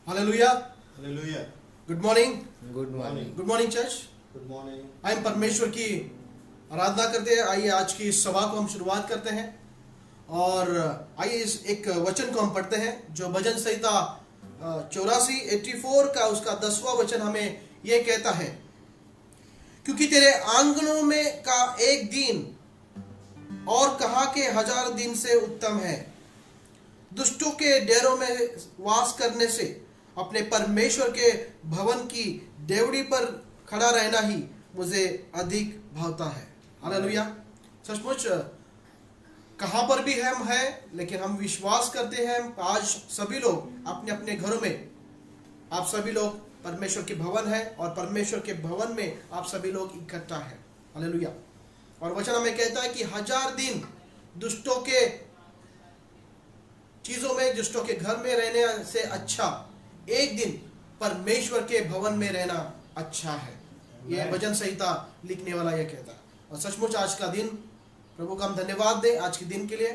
Hallelujah. Hallelujah. Good morning. Good morning. Good morning church. Good morning. हम परमेश्वर की आराधना करते हैं। आइए आज की इस सभा को हम शुरुआत करते हैं और आइए इस एक वचन को हम पढ़ते हैं जो भजन संहिता 84 का उसका 10वां वचन हमें यह कहता है, क्योंकि तेरे आंगनों में का एक दिन और कहा के 1000 दिन से उत्तम है। दुष्टों के डेरों में वास करने से अपने परमेश्वर के भवन की डेवड़ी पर खड़ा रहना ही मुझे अधिक भावता है। हालेलुया। सचमुच कहां पर भी हम हैं, लेकिन हम विश्वास करते हैं आज सभी लोग अपने अपने घरों में, आप सभी लोग परमेश्वर के भवन है और परमेश्वर के भवन में आप सभी लोग इकट्ठा है। हालेलुया। और वचन हमें कहता है कि 1000 दिन दुष्टों के चीजों में, दुष्टों के घर में रहने से अच्छा एक दिन परमेश्वर के भवन में रहना अच्छा है। यह भजन संहिता लिखने वाला यह कहता है। और सचमुच आज का दिन प्रभु का हम धन्यवाद दें आज के दिन के लिए।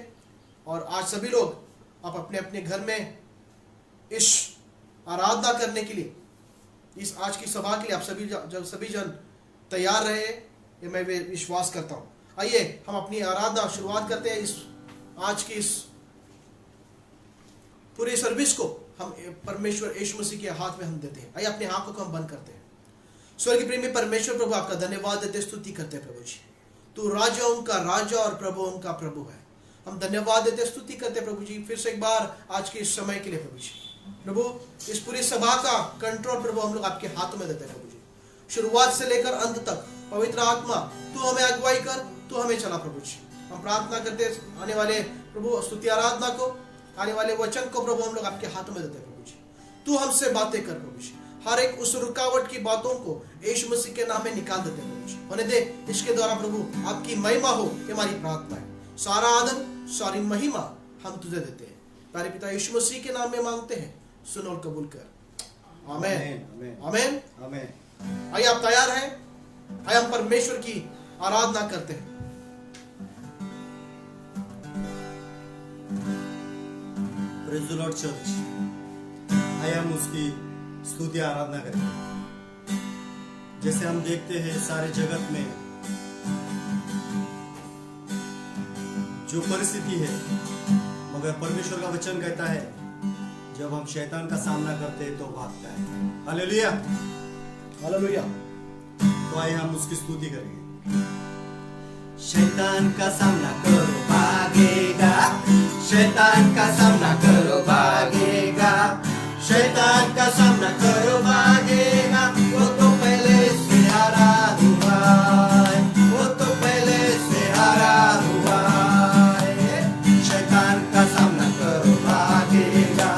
और आज सभी लोग आप अपने अपने घर में इस आराधना करने के लिए, इस आज की सभा के लिए आप सभी जन तैयार रहे, ये मैं विश्वास करता हूँ। आइए हम अपनी आराधना शुरुआत करते हैं। इस आज की इस पूरे सर्विस को हम परमेश्वर यीशु मसीह के हाथ में हम देते हैं। आइए अपने आंखों को हम बंद करते हैं। स्वर्गीय प्रेमी परमेश्वर प्रभु, आपका धन्यवाद देते, स्तुति करते हैं प्रभु जी। तू राजाओं का राजा और प्रभुओं का प्रभु है। हम धन्यवाद देते, स्तुति करते हैं प्रभु जी फिर से एक बार आज के इस समय के लिए प्रभु जी। प्रभु इस पूरी सभा का कंट्रोल प्रभु हम लोग आपके हाथों में देते हैं प्रभु जी। शुरुआत से लेकर अंत तक पवित्र आत्मा तू हमें अगुवाई कर, तू हमें चला प्रभु जी। हम प्रार्थना करते आने वाले प्रभु स्तुति आराधना को, आने वाले वचन को प्रभु हम लोग आपके हाथों में देते हैं प्रभु जी। तू हमसे बातें कर प्रभु जी। हर एक उस रुकावट की बातों को यीशु मसीह के नाम में निकाल देते हैं प्रभु जी। होने दे इसके द्वारा प्रभु आपकी महिमा हो, ये हमारी प्रार्थना है। सारा आदर सारी महिमा हम तुझे देते हैं, तारे पिता यीशु मसीह के नाम में मांगते हैं, सुन और कबूल कर। आमीन आमीन आमीन। आइए आप तैयार हैं? आइए हम परमेश्वर की आराधना करते हैं। Praise the Lord Church. आइए हम उसकी स्तुति आराधना करें। जैसे हम देखते हैं सारे जगत में जो परिस्थिति है, मगर परमेश्वर का वचन कहता है जब हम शैतान का सामना करते हैं तो भागता है। Hallelujah hallelujah. तो आइए हम उसकी स्तुति करेंगे। शैतान का सामना करो भागेगा, शैतान का सामना करो भागेगा, शैतान का सामना करो भागेगा। वो तो पहले से हारा हुआ है, वो तो पहले से हारा हुआ है। शैतान का सामना करो भागेगा,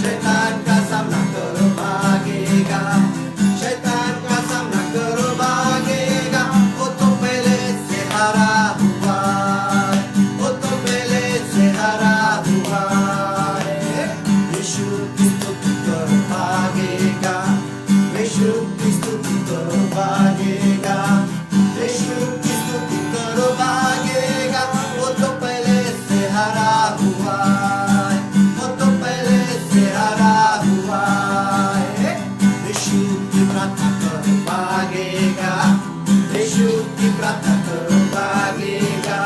शैतान का सामना करो भागेगा, शैतान का सामना करो भागेगा। वो तो पहले से हारा हुआ है, वो तो पहले से हारा हुआ है। यीशु की स्तुति करो भागेगा, यीशु की स्तुति करो भागेगा, यीशु की स्तुति करो भागेगा। वो तो पहले से हारा हुआ है, वो तो पहले से हारा हुआ है। यीशु की प्रार्थना करो भागेगा, यीशु की प्रार्थना करो भागेगा,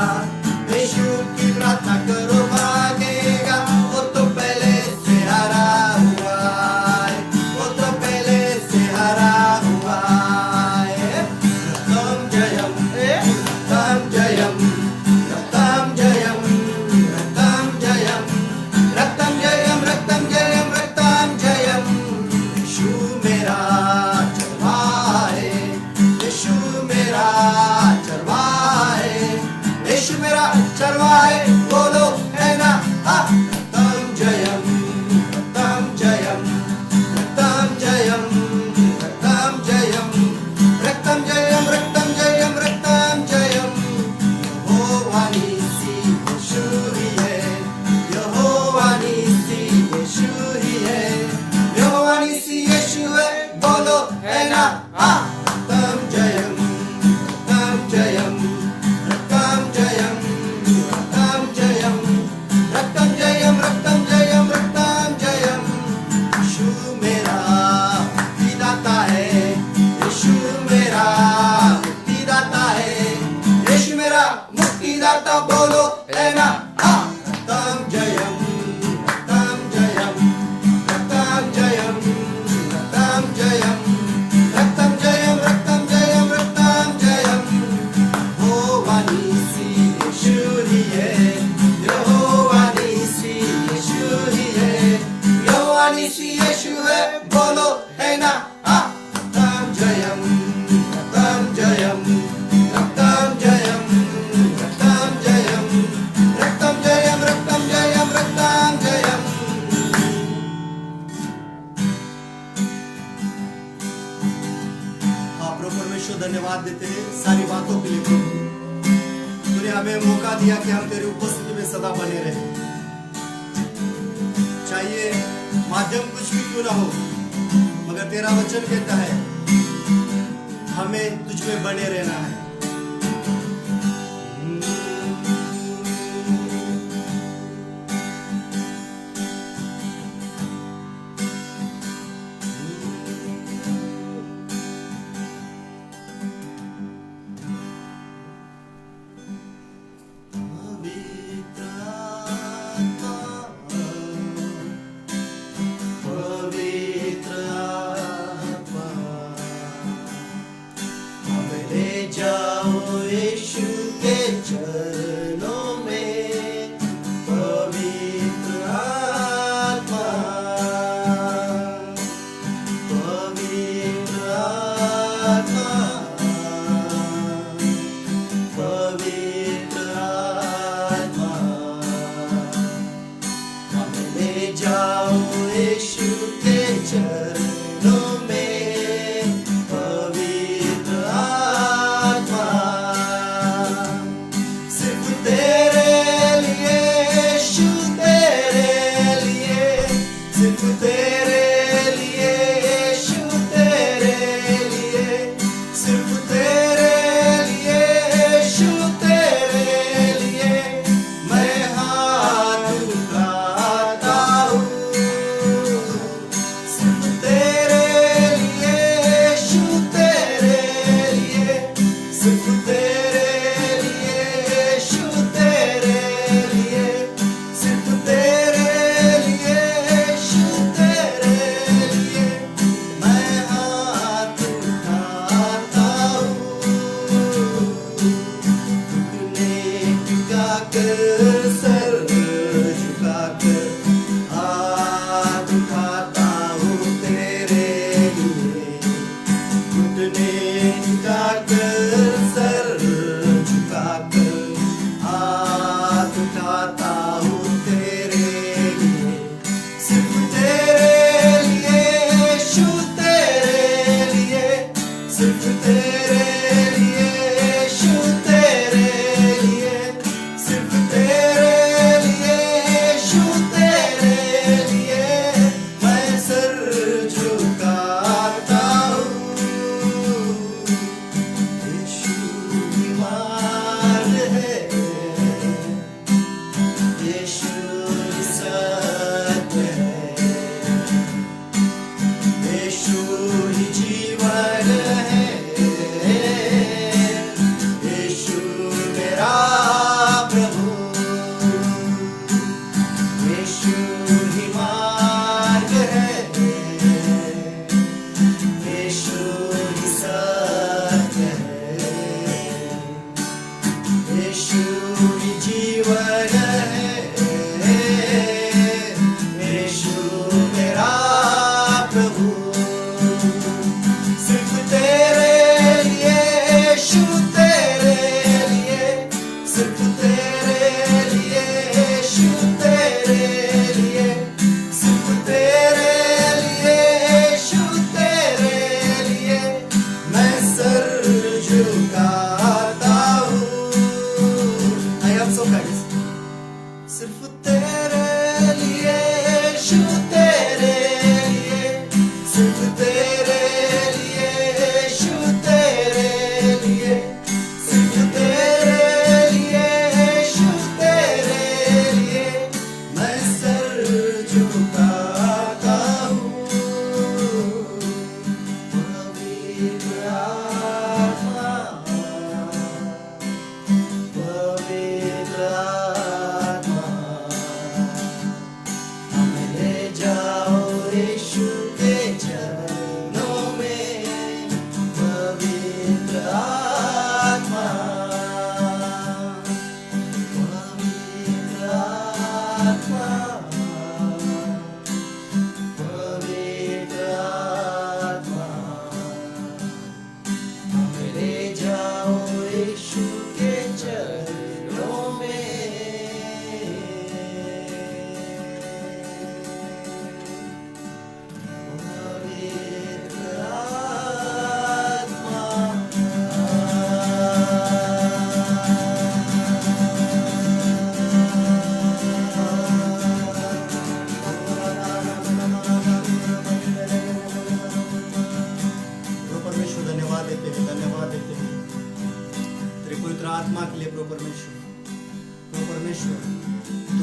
यीशु की प्रार्थना करो भागेगा। वो तो पहले से हारा हुआ है, वो तो पहले से हारा हुआ है। रत्तम जयम, रत्तम जयम, रत्तम जयम, रत्तम जयम, रत्तम जयम, रत्तम जयम, रत्तम जयम। यीशु मेरा चरवाहा है, यीशु मेरा चरवाहा है, यीशु मेरा चरवाहा है। बोलो है ना? रत्तम जयम, रत्तम जयम, रत्तम जयम, रत्तम जयम, रत्तम जयम, रत्तम जयम, रत्तम जयम। यहोवा नीसी यीशु ही है, यहोवा नीसी यीशु ही है, यहोवा नीसी यीशु है। बोलो है ना? रत्तम जयम, रत्तम जयम, रत्तम जयम, रत्तम जयम, रत्तम जयम, रत्तम जयम, रत्तम जयम। यीशु ईसी यीशु है, बोलो है ना। रक्तम जयम, रक्तम जयम, रक्तम जयम, रक्तम जयम, रक्तम जयम, रक्तम जयम, रक्तम जयम। हाँ प्रभु परमेश्वर, धन्यवाद देते हैं सारी बातों के लिए प्रभु। तूने हमें मौका दिया कि हम तेरी उपस्थिति में सदा बने रहे। चाहिए माध्यम कुछ भी क्यों ना हो, मगर तेरा वचन कहता है हमें तुझ में बने रहना है।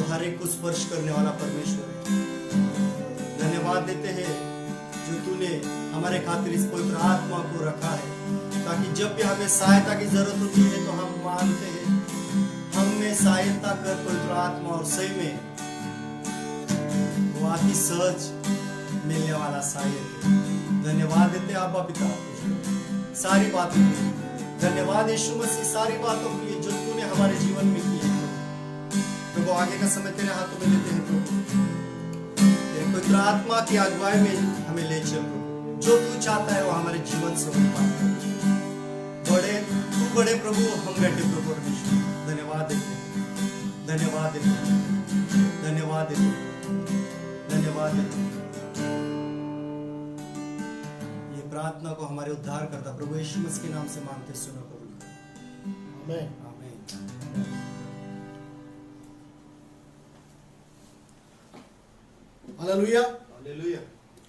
हर एक को स्पर्श करने वाला परमेश्वर है। धन्यवाद देते हैं जो तूने हमारे खातिर इस पवित्र आत्मा को रखा है, ताकि जब भी हमें सहायता की जरूरत होती है तो हम मानते हैं हमें सहायता कर पवित्र आत्मा, और सही में वो अति सहज मिलने वाला सहायक है। धन्यवाद देते हैं आबा पिता सारी बातों के लिए। धन्यवाद यीशु मसीह सारी बातों के लिए जो तूने हमारे जीवन में की है। प्रभु आगे का समय तेरे हाथों में लेते हैं प्रभु, तेरे पवित्र आत्मा की अगुवाई में हमें ले चल प्रभु। जो तू चाहता है वो हमारे जीवन से हो पाता है। तू बड़े प्रभु, हम बैठे प्रभु परमेश्वर। धन्यवाद देते हैं, धन्यवाद देते हैं, धन्यवाद देते हैं, धन्यवाद देते हैं। ये प्रार्थना को हमारे उद्धार करता प्रभु यीशु मसीह के नाम से मांगते सुनो कबूल। आमीन। आमीन। Hallelujah, hallelujah,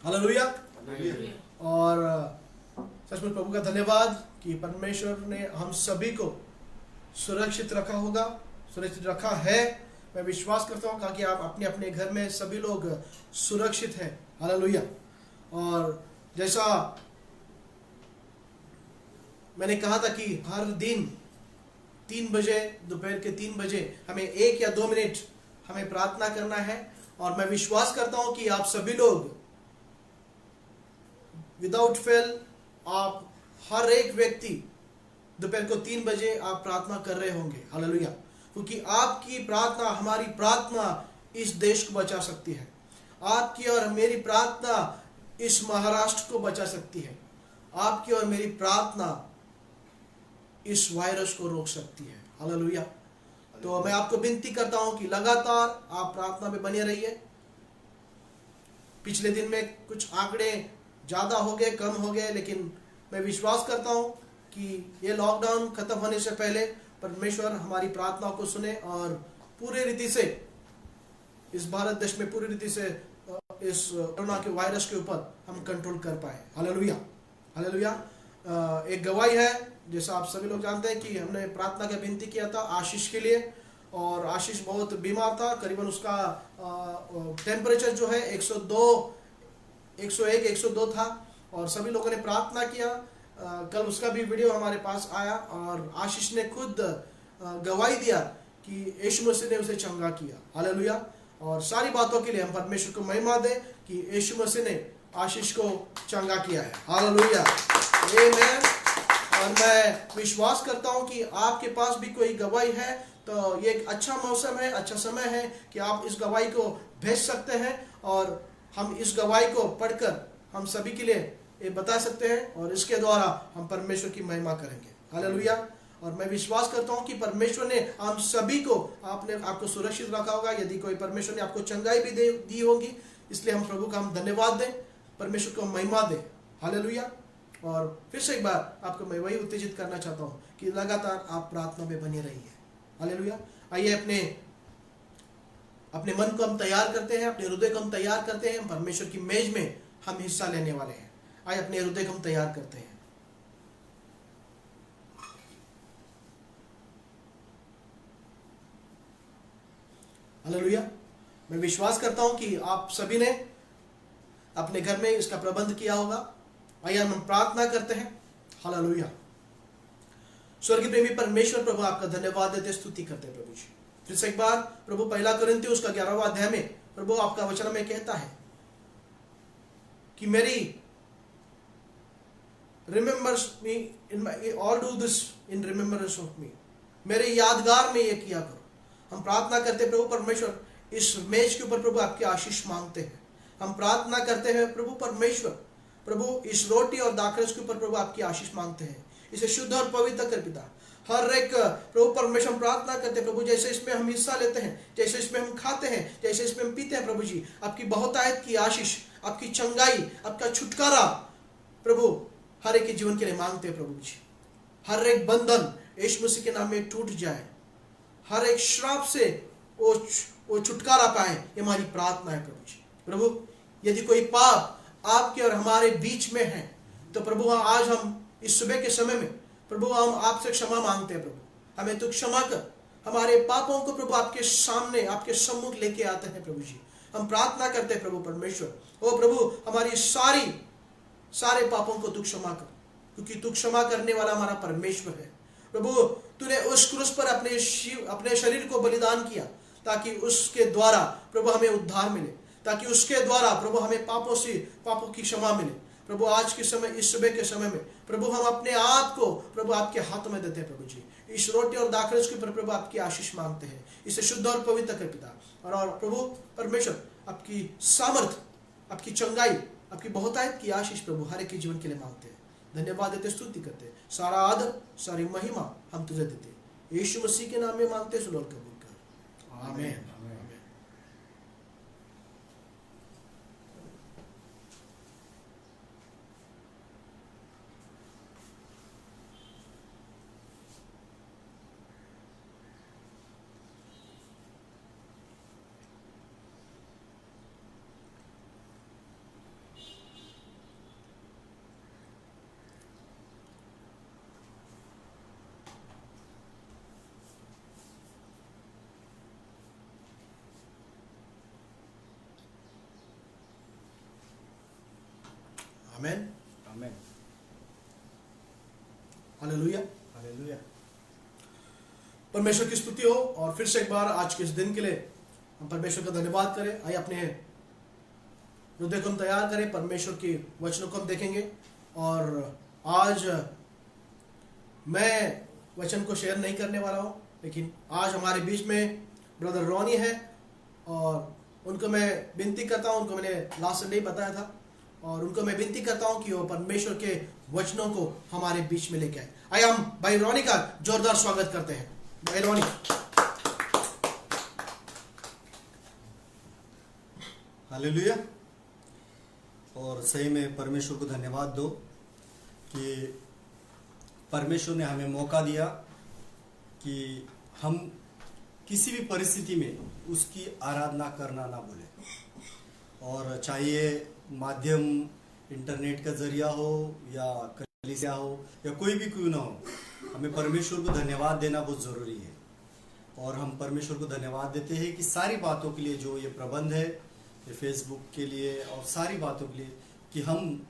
hallelujah. हालेलुया। और सचमुच प्रभु का धन्यवाद कि परमेश्वर ने हम सभी को सुरक्षित रखा होगा, सुरक्षित रखा है। मैं विश्वास करता हूँ कि आप अपने अपने घर में सभी लोग सुरक्षित हैं। हालेलुया। और जैसा मैंने कहा था कि हर दिन 3 बजे, दोपहर के 3 बजे हमें 1 या 2 मिनट हमें प्रार्थना करना है। और मैं विश्वास करता हूं कि आप सभी लोग विदाउट फेल, आप हर एक व्यक्ति दोपहर को 3 बजे आप प्रार्थना कर रहे होंगे। हालेलुया। क्योंकि आपकी प्रार्थना, हमारी प्रार्थना इस देश को बचा सकती है। आपकी और मेरी प्रार्थना इस महाराष्ट्र को बचा सकती है। आपकी और मेरी प्रार्थना इस वायरस को रोक सकती है। हालेलुया। तो मैं आपको विनती करता हूं कि लगातार आप प्रार्थना में बने रहिए। पिछले दिन में कुछ आंकड़े ज्यादा हो गए, कम हो गए, लेकिन मैं विश्वास करता हूं कि ये लॉकडाउन खत्म होने से पहले परमेश्वर हमारी प्रार्थना को सुने और पूरे रीति से इस भारत देश में पूरी रीति से इस कोरोना के वायरस के ऊपर हम कंट्रोल कर पाए। Hallelujah, hallelujah. एक गवाही है, जैसा आप सभी लोग जानते हैं कि हमने प्रार्थना का विनती किया था आशीष के लिए, और आशीष बहुत बीमार था। करीबन उसका टेम्परेचर जो है 102, 101, 102 था, और सभी लोगों ने प्रार्थना किया। कल उसका भी वीडियो हमारे पास आया और आशीष ने खुद गवाही दिया कि यीशु मसीह ने उसे चंगा किया। हालेलुया। और सारी बातों के लिए हम परमेश्वर को महिमा दें कि यीशु मसीह ने आशीष को चंगा किया है। हालेलुया, आमीन। और मैं विश्वास करता हूं कि आपके पास भी कोई गवाही है तो ये एक अच्छा मौसम है, अच्छा समय है कि आप इस गवाही को भेज सकते हैं, और हम इस गवाही को पढ़कर हम सभी के लिए ये बता सकते हैं, और इसके द्वारा हम परमेश्वर की महिमा करेंगे। हालेलुया। और मैं विश्वास करता हूं कि परमेश्वर ने हम सभी को आपको सुरक्षित रखा होगा। यदि कोई परमेश्वर ने आपको चंगाई भी दी होगी, इसलिए हम प्रभु का हम धन्यवाद दें, परमेश्वर को महिमा दें। हालेलुया। और फिर से एक बार आपको मैं वही उत्तेजित करना चाहता हूं कि लगातार आप प्रार्थना में बने रहिए। हालेलुया। आइए अपने मन को हम तैयार करते हैं, अपने हृदय को हम तैयार करते हैं। परमेश्वर की मेज में हम हिस्सा लेने वाले हैं। आइए अपने हृदय को हम तैयार करते हैं। हालेलुया। मैं विश्वास करता हूं कि आप सभी ने अपने घर में इसका प्रबंध किया होगा। आइए हम प्रार्थना करते हैं। हालेलुया। स्वर्गीय प्रेमी परमेश्वर प्रभु, आपका धन्यवाद देते, स्तुति करते हैं प्रभु जी। फिर से एक बार प्रभु, 1 कोरिन्थियों उसका 11वां अध्याय में प्रभु आपका वचन में कहता है कि मेरी remembers me in my all do this in remembrance of me, मेरे यादगार में ये किया करो। हम प्रार्थना करते हैं प्रभु परमेश्वर, इस मेज के ऊपर प्रभु आपकी आशीष मांगते हैं। हम प्रार्थना करते हैं प्रभु परमेश्वर, प्रभु इस रोटी और दाखरस के ऊपर प्रभु आपकी आशीष मांगते हैं। इसे शुद्ध और पवित्र कर पिता। हर एक प्रभु परमेश्वर प्रार्थना करते हैं प्रभु, जैसे इसमें हम हिस्सा लेते हैं, जैसे इसमें हम खाते हैं, जैसे इसमें हम पीते हैं प्रभु जी, आपकी बहुतायत की आशीष, आपकी चंगाई, आपका छुटकारा प्रभु हर एक के जीवन के लिए मांगते हैं प्रभु जी। हर एक बंधन यीशु मसीह के नाम में टूट जाए, हर एक श्राप से वो छुटकारा पाए, ये हमारी प्रार्थना है प्रभु जी। प्रभु यदि कोई पाप आपके और हमारे बीच में है तो प्रभु आज हम इस सुबह के समय में प्रभु हम आपसे क्षमा मांगते हैं प्रभु, हमें तो क्षमा कर। हमारे पापों को प्रभु आपके सामने, आपके सम्मुख लेके आते हैं प्रभु जी। हम प्रार्थना करते हैं प्रभु परमेश्वर, ओ प्रभु हमारी सारे पापों को तू क्षमा कर, क्योंकि तू क्षमा करने वाला हमारा परमेश्वर है। प्रभु तूने उस क्रूस पर अपने शरीर को बलिदान किया, ताकि उसके द्वारा प्रभु हमें उद्धार मिले, ताकि उसके द्वारा प्रभु हमें पापों की क्षमा मिले। प्रभु आज के समय, इस सुबह के समय में प्रभु हम अपने आप को प्रभु आपके हाथों में देते हैं प्रभु जी। इस रोटी और दाखरस के ऊपर प्रभु आपकी आशीष मांगते हैं, इसे शुद्ध और पवित्र कर पिता। और प्रभु परमेश्वर आपकी सामर्थ, आपकी चंगाई, आपकी बहुतायत की आशीष प्रभु हर एक के जीवन के लिए मांगते हैं। धन्यवाद देते, स्तुति करते, सारा आदर सारी महिमा हम तुझे देते, यीशु मसीह के नाम में मांगते, सुन और कबूल कर, आमीन। आमेन, आमेन, हालेलुया, हालेलुया। परमेश्वर की स्तुति हो। और फिर से एक बार आज के इस दिन के लिए हम परमेश्वर का धन्यवाद करें। आइए अपने हृदय को हम तैयार करें, परमेश्वर की वचनों को हम देखेंगे। और आज मैं वचन को शेयर नहीं करने वाला हूँ, लेकिन आज हमारे बीच में ब्रदर रॉनी है, और उनको मैं विनती करता हूँ, उनको मैंने लास्ट संडे बताया था, और उनको मैं विनती करता हूं कि वो परमेश्वर के वचनों को हमारे बीच में लेके आए। आइए हम भाई रॉनी का जोरदार स्वागत करते हैं। भाई रॉनी। हालेलुया। और सही में परमेश्वर को धन्यवाद दो कि परमेश्वर ने हमें मौका दिया कि हम किसी भी परिस्थिति में उसकी आराधना करना ना भूलें। और चाहिए माध्यम इंटरनेट का जरिया हो या कलीसिया हो या कोई भी क्यों ना हो, हमें परमेश्वर को धन्यवाद देना बहुत ज़रूरी है। और हम परमेश्वर को धन्यवाद देते हैं कि सारी बातों के लिए जो ये प्रबंध है, ये फेसबुक के लिए और सारी बातों के लिए, कि हम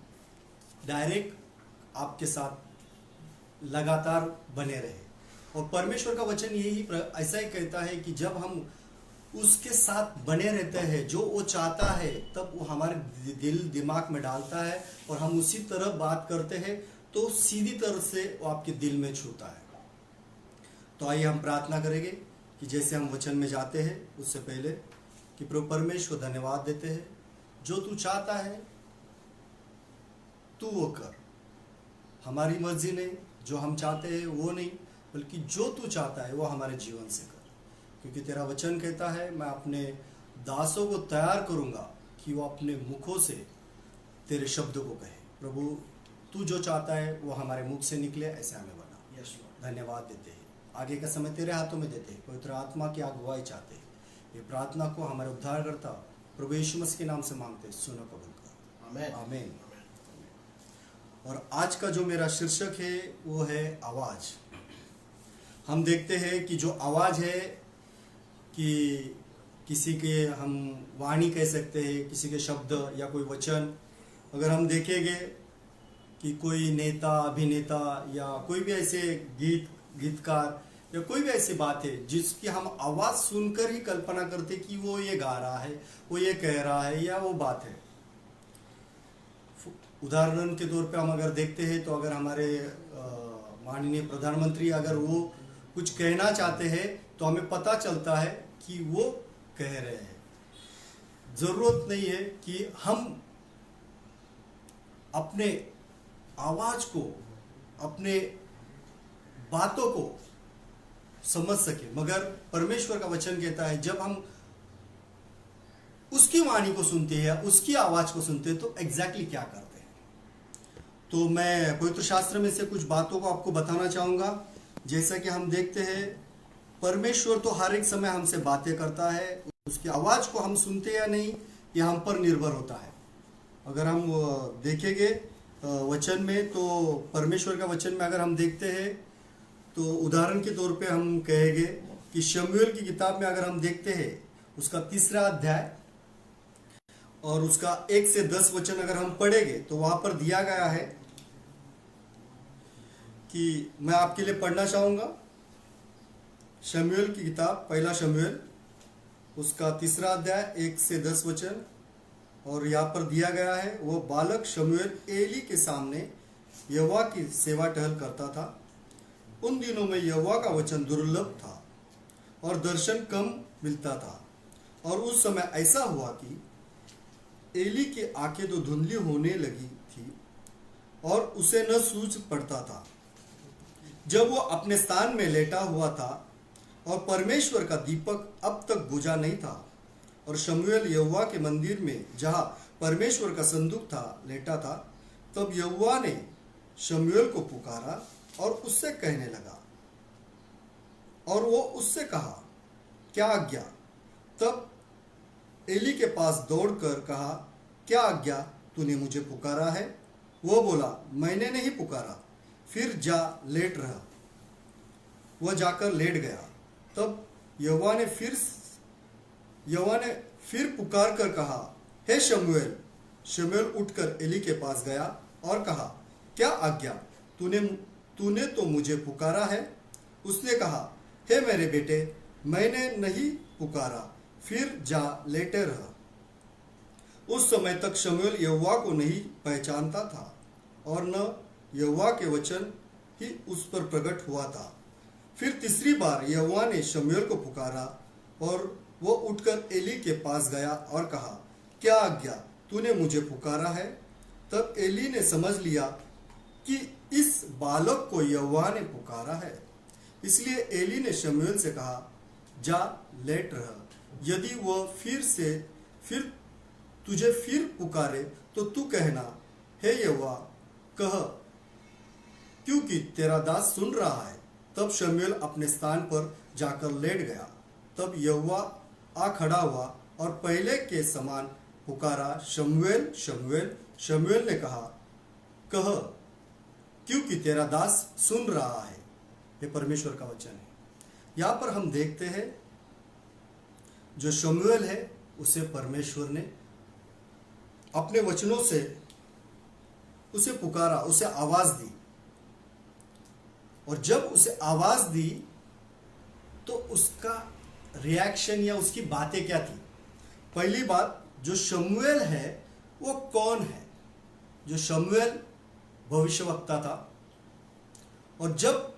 डायरेक्ट आपके साथ लगातार बने रहे। और परमेश्वर का वचन यही ऐसा ही कहता है कि जब हम उसके साथ बने रहते हैं, जो वो चाहता है तब वो हमारे दिल दिमाग में डालता है और हम उसी तरह बात करते हैं, तो सीधी तरह से वो आपके दिल में छूता है। तो आइए हम प्रार्थना करेंगे कि जैसे हम वचन में जाते हैं उससे पहले कि प्रभु परमेश्वर धन्यवाद देते हैं, जो तू चाहता है तू वो कर, हमारी मर्जी नहीं, जो हम चाहते हैं वो नहीं, बल्कि जो तू चाहता है वो हमारे जीवन से कर। क्योंकि तेरा वचन कहता है, मैं अपने दासों को तैयार करूंगा कि वो अपने मुखों से तेरे शब्दों को कहे। प्रभु तू जो चाहता है वो हमारे मुख से निकले, ऐसे हमें बना। यस धन्यवाद देते हैं, आगे का समय तेरे हाथों में देते हैं, पवित्र आत्मा की अगुवाई चाहते हैं। ये प्रार्थना को हमारे उद्धारकर्ता प्रभु यीशु मसीह के नाम से मांगते हैं, सुनो कबूल कर, आमेन, आमीन। और आज का जो मेरा शीर्षक है वो है आवाज। हम देखते हैं कि जो आवाज है, कि किसी के हम वाणी कह सकते हैं, किसी के शब्द या कोई वचन, अगर हम देखेंगे कि कोई नेता, अभिनेता या कोई भी ऐसे गीतकार या कोई भी ऐसी बात है जिसकी हम आवाज सुनकर ही कल्पना करते कि वो ये गा रहा है, वो ये कह रहा है या वो बात है। उदाहरण के तौर पे हम अगर देखते हैं तो अगर हमारे माननीय प्रधानमंत्री अगर वो कुछ कहना चाहते हैं तो हमें पता चलता है कि वो कह रहे हैं। जरूरत नहीं है कि हम अपने आवाज को, अपने बातों को समझ सके, मगर परमेश्वर का वचन कहता है जब हम उसकी वाणी को सुनते हैं या उसकी आवाज को सुनते हैं तो एग्जैक्टली क्या करते हैं। तो मैं पवित्र शास्त्र में से कुछ बातों को आपको बताना चाहूंगा। जैसा कि हम देखते हैं, परमेश्वर तो हर एक समय हमसे बातें करता है, उसकी आवाज को हम सुनते या नहीं यह हम पर निर्भर होता है। अगर हम देखेंगे वचन में, तो परमेश्वर का वचन में अगर हम देखते हैं तो उदाहरण के तौर पे हम कहेंगे कि शमूएल की किताब में अगर हम देखते हैं उसका 3रा अध्याय और उसका 1 से 10 वचन अगर हम पढ़ेंगे तो वहां पर दिया गया है कि मैं आपके लिए पढ़ना चाहूंगा। शमूएल की किताब 1 शमूएल उसका 3रा अध्याय 1 से 10 वचन, और यहाँ पर दिया गया है, वो बालक शमूएल एली के सामने यहोवा की सेवा टहल करता था। उन दिनों में यहोवा का वचन दुर्लभ था और दर्शन कम मिलता था। और उस समय ऐसा हुआ कि एली की आंखें तो धुंधली होने लगी थी और उसे न सूझ पड़ता था। जब वो अपने स्थान में लेटा हुआ था और परमेश्वर का दीपक अब तक बुझा नहीं था, और शमूएल यहोवा के मंदिर में जहां परमेश्वर का संदूक था लेटा था, तब यहोवा ने शमूएल को पुकारा और उससे कहने लगा, और वो उससे कहा, क्या आज्ञा? तब एली के पास दौड़कर कहा, क्या आज्ञा? तूने मुझे पुकारा है? वो बोला, मैंने नहीं पुकारा, फिर जा लेट रहा। वह जाकर लेट गया। तब यहोवा ने फिर पुकार कर कहा, हे शमूएल। शमूएल उठकर एली के पास गया और कहा, क्या आज्ञा? तूने तो मुझे पुकारा है। उसने कहा, हे मेरे बेटे, मैंने नहीं पुकारा, फिर जा लेटे रहा। उस समय तक शमूएल यहोवा को नहीं पहचानता था और न यहोवा के वचन ही उस पर प्रकट हुआ था। फिर 3री बार यहोवा ने शमूएल को पुकारा और वो उठकर एली के पास गया और कहा, क्या आज्ञा? तूने मुझे पुकारा है। तब एली ने समझ लिया कि इस बालक को यहोवा ने पुकारा है। इसलिए एली ने शमूएल से कहा, जा लेट रह। यदि वह फिर तुझे फिर पुकारे तो तू कहना, हे यहोवा, कह, क्योंकि तेरा दास सुन रहा है। तब शमूएल अपने स्थान पर जाकर लेट गया। तब यहोवा आ खड़ा हुआ और पहले के समान पुकारा, शमूएल, शमूएल। शमूएल ने कहा, कह, क्योंकि तेरा दास सुन रहा है। ये परमेश्वर का वचन है। यहां पर हम देखते हैं जो शमूएल है उसे परमेश्वर ने अपने वचनों से उसे पुकारा, उसे आवाज दी। और जब उसे आवाज दी तो उसका रिएक्शन या उसकी बातें क्या थी? पहली बात, जो शमूएल है वो कौन है? जो शमूएल भविष्यवक्ता था, और जब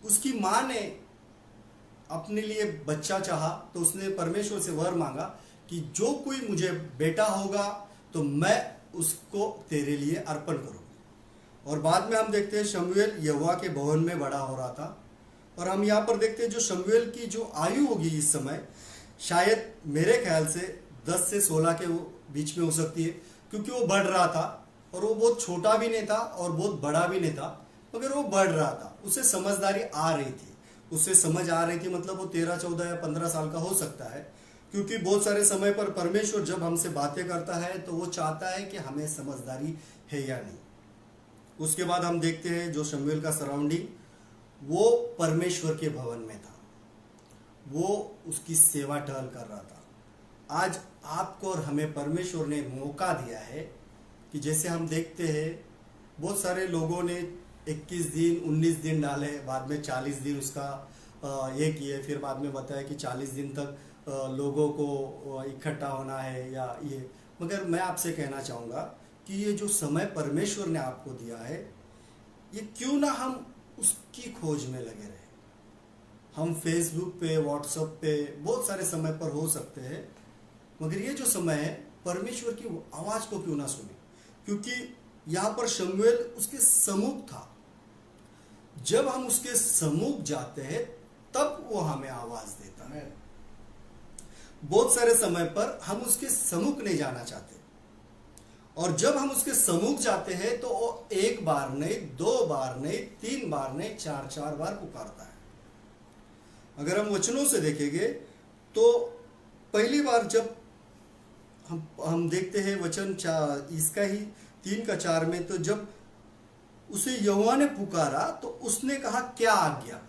उसकी मां ने अपने लिए बच्चा चाहा तो उसने परमेश्वर से वर मांगा कि जो कोई मुझे बेटा होगा तो मैं उसको तेरे लिए अर्पण करूंगा। और बाद में हम देखते हैं शमूएल यहोवा के भवन में बड़ा हो रहा था। और हम यहाँ पर देखते हैं जो शमूएल की जो आयु होगी इस समय, शायद मेरे ख्याल से 10 से 16 के बीच में हो सकती है, क्योंकि वो बढ़ रहा था और वो बहुत छोटा भी नहीं था और बहुत बड़ा भी नहीं था, मगर वो बढ़ रहा था। उसे समझदारी आ रही थी, उसे समझ आ रही थी। मतलब वो 13, 14 या 15 साल का हो सकता है, क्योंकि बहुत सारे समय पर परमेश्वर जब हमसे बातें करता है तो वो चाहता है कि हमें समझदारी है या नहीं। उसके बाद हम देखते हैं जो शमूएल का सराउंडिंग, वो परमेश्वर के भवन में था, वो उसकी सेवा टहल कर रहा था। आज आपको और हमें परमेश्वर ने मौका दिया है कि जैसे हम देखते हैं बहुत सारे लोगों ने 21 दिन 19 दिन डाले, बाद में 40 दिन उसका ये किए, फिर बाद में बताया कि 40 दिन तक लोगों को इकट्ठा होना है या ये। मगर मैं आपसे कहना चाहूँगा कि ये जो समय परमेश्वर ने आपको दिया है, ये क्यों ना हम उसकी खोज में लगे रहे। हम फेसबुक पे, व्हाट्सएप पे बहुत सारे समय पर हो सकते हैं, मगर ये जो समय है परमेश्वर की आवाज को क्यों ना सुने, क्योंकि यहाँ पर शमूएल उसके सम्मुख था। जब हम उसके सम्मुख जाते हैं तब वो हमें आवाज देता है। बहुत सारे समय पर हम उसके सम्मुख नहीं जाना चाहते, और जब हम उसके सम्मुख जाते हैं तो वो 1 बार नहीं, 2 बार नहीं, 3 बार नहीं, 4 बार पुकारता है। अगर हम वचनों से देखेंगे तो पहली बार जब हम देखते हैं वचन इसका ही 3:4 में, तो जब उसे यहोवा ने पुकारा तो उसने कहा, क्या आज्ञा?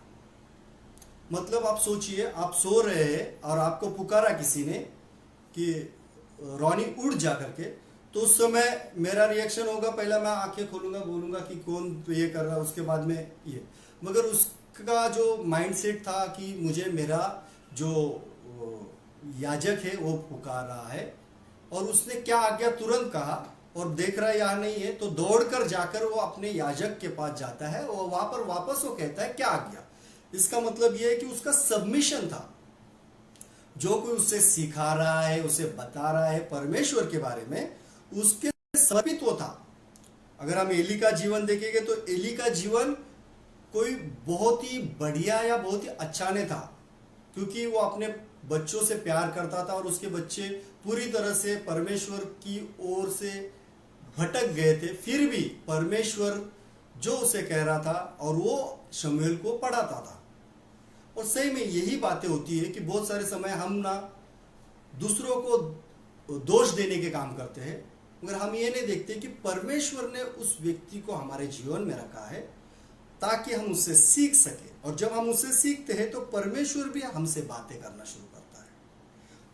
मतलब आप सोचिए, आप सो रहे हैं और आपको पुकारा किसी ने कि रोनी उठ जा करके, तो उस समय मेरा रिएक्शन होगा, पहला मैं आंखें खोलूंगा, बोलूंगा कि कौन ये कर रहा है, उसके बाद में ये। मगर उसका जो माइंडसेट था कि मुझे मेरा जो याजक है वो पुकार रहा है, और उसने क्या आज्ञा तुरंत कहा, और देख रहा है यहाँ नहीं है, तो दौड़कर जाकर वो अपने याजक के पास जाता है और वहां पर वापस वो कहता है क्या आज्ञा। इसका मतलब ये है कि उसका सबमिशन था। जो कोई उससे सिखा रहा है, उसे बता रहा है परमेश्वर के बारे में, उसके समर्पित वो था। अगर हम एली का जीवन देखेंगे तो एली का जीवन कोई बहुत ही बढ़िया या बहुत ही अच्छा नहीं था, क्योंकि वो अपने बच्चों से प्यार करता था और उसके बच्चे पूरी तरह से परमेश्वर की ओर से भटक गए थे। फिर भी परमेश्वर जो उसे कह रहा था और वो शमूएल को पढ़ाता था। और सही में यही बातें होती है कि बहुत सारे समय हम ना दूसरों को दोष देने के काम करते हैं, मगर हम ये नहीं देखते कि परमेश्वर ने उस व्यक्ति को हमारे जीवन में रखा है ताकि हम उससे सीख सके। और जब हम उससे सीखते हैं तो परमेश्वर भी हमसे बातें करना शुरू करता है।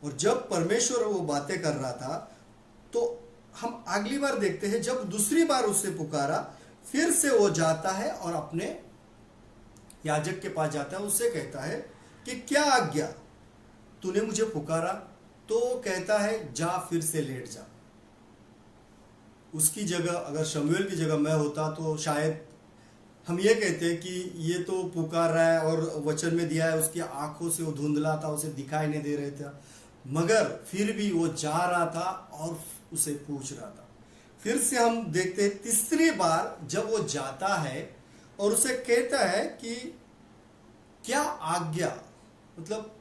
और जब परमेश्वर वो बातें कर रहा था तो हम अगली बार देखते हैं, जब दूसरी बार उससे पुकारा, फिर से वो जाता है और अपने याजक के पास जाता है, उससे कहता है कि क्या आज्ञा, तूने मुझे पुकारा। तो कहता है जा फिर से लेट जा। उसकी जगह, अगर शमूएल की जगह मैं होता तो शायद हम ये कहते हैं कि ये तो पुकार रहा है, और वचन में दिया है उसकी आंखों से वो धुंधला था, उसे दिखाई नहीं दे रहे थे, मगर फिर भी वो जा रहा था और उसे पूछ रहा था। फिर से हम देखते हैं तीसरी बार जब वो जाता है और उसे कहता है कि क्या आज्ञा, मतलब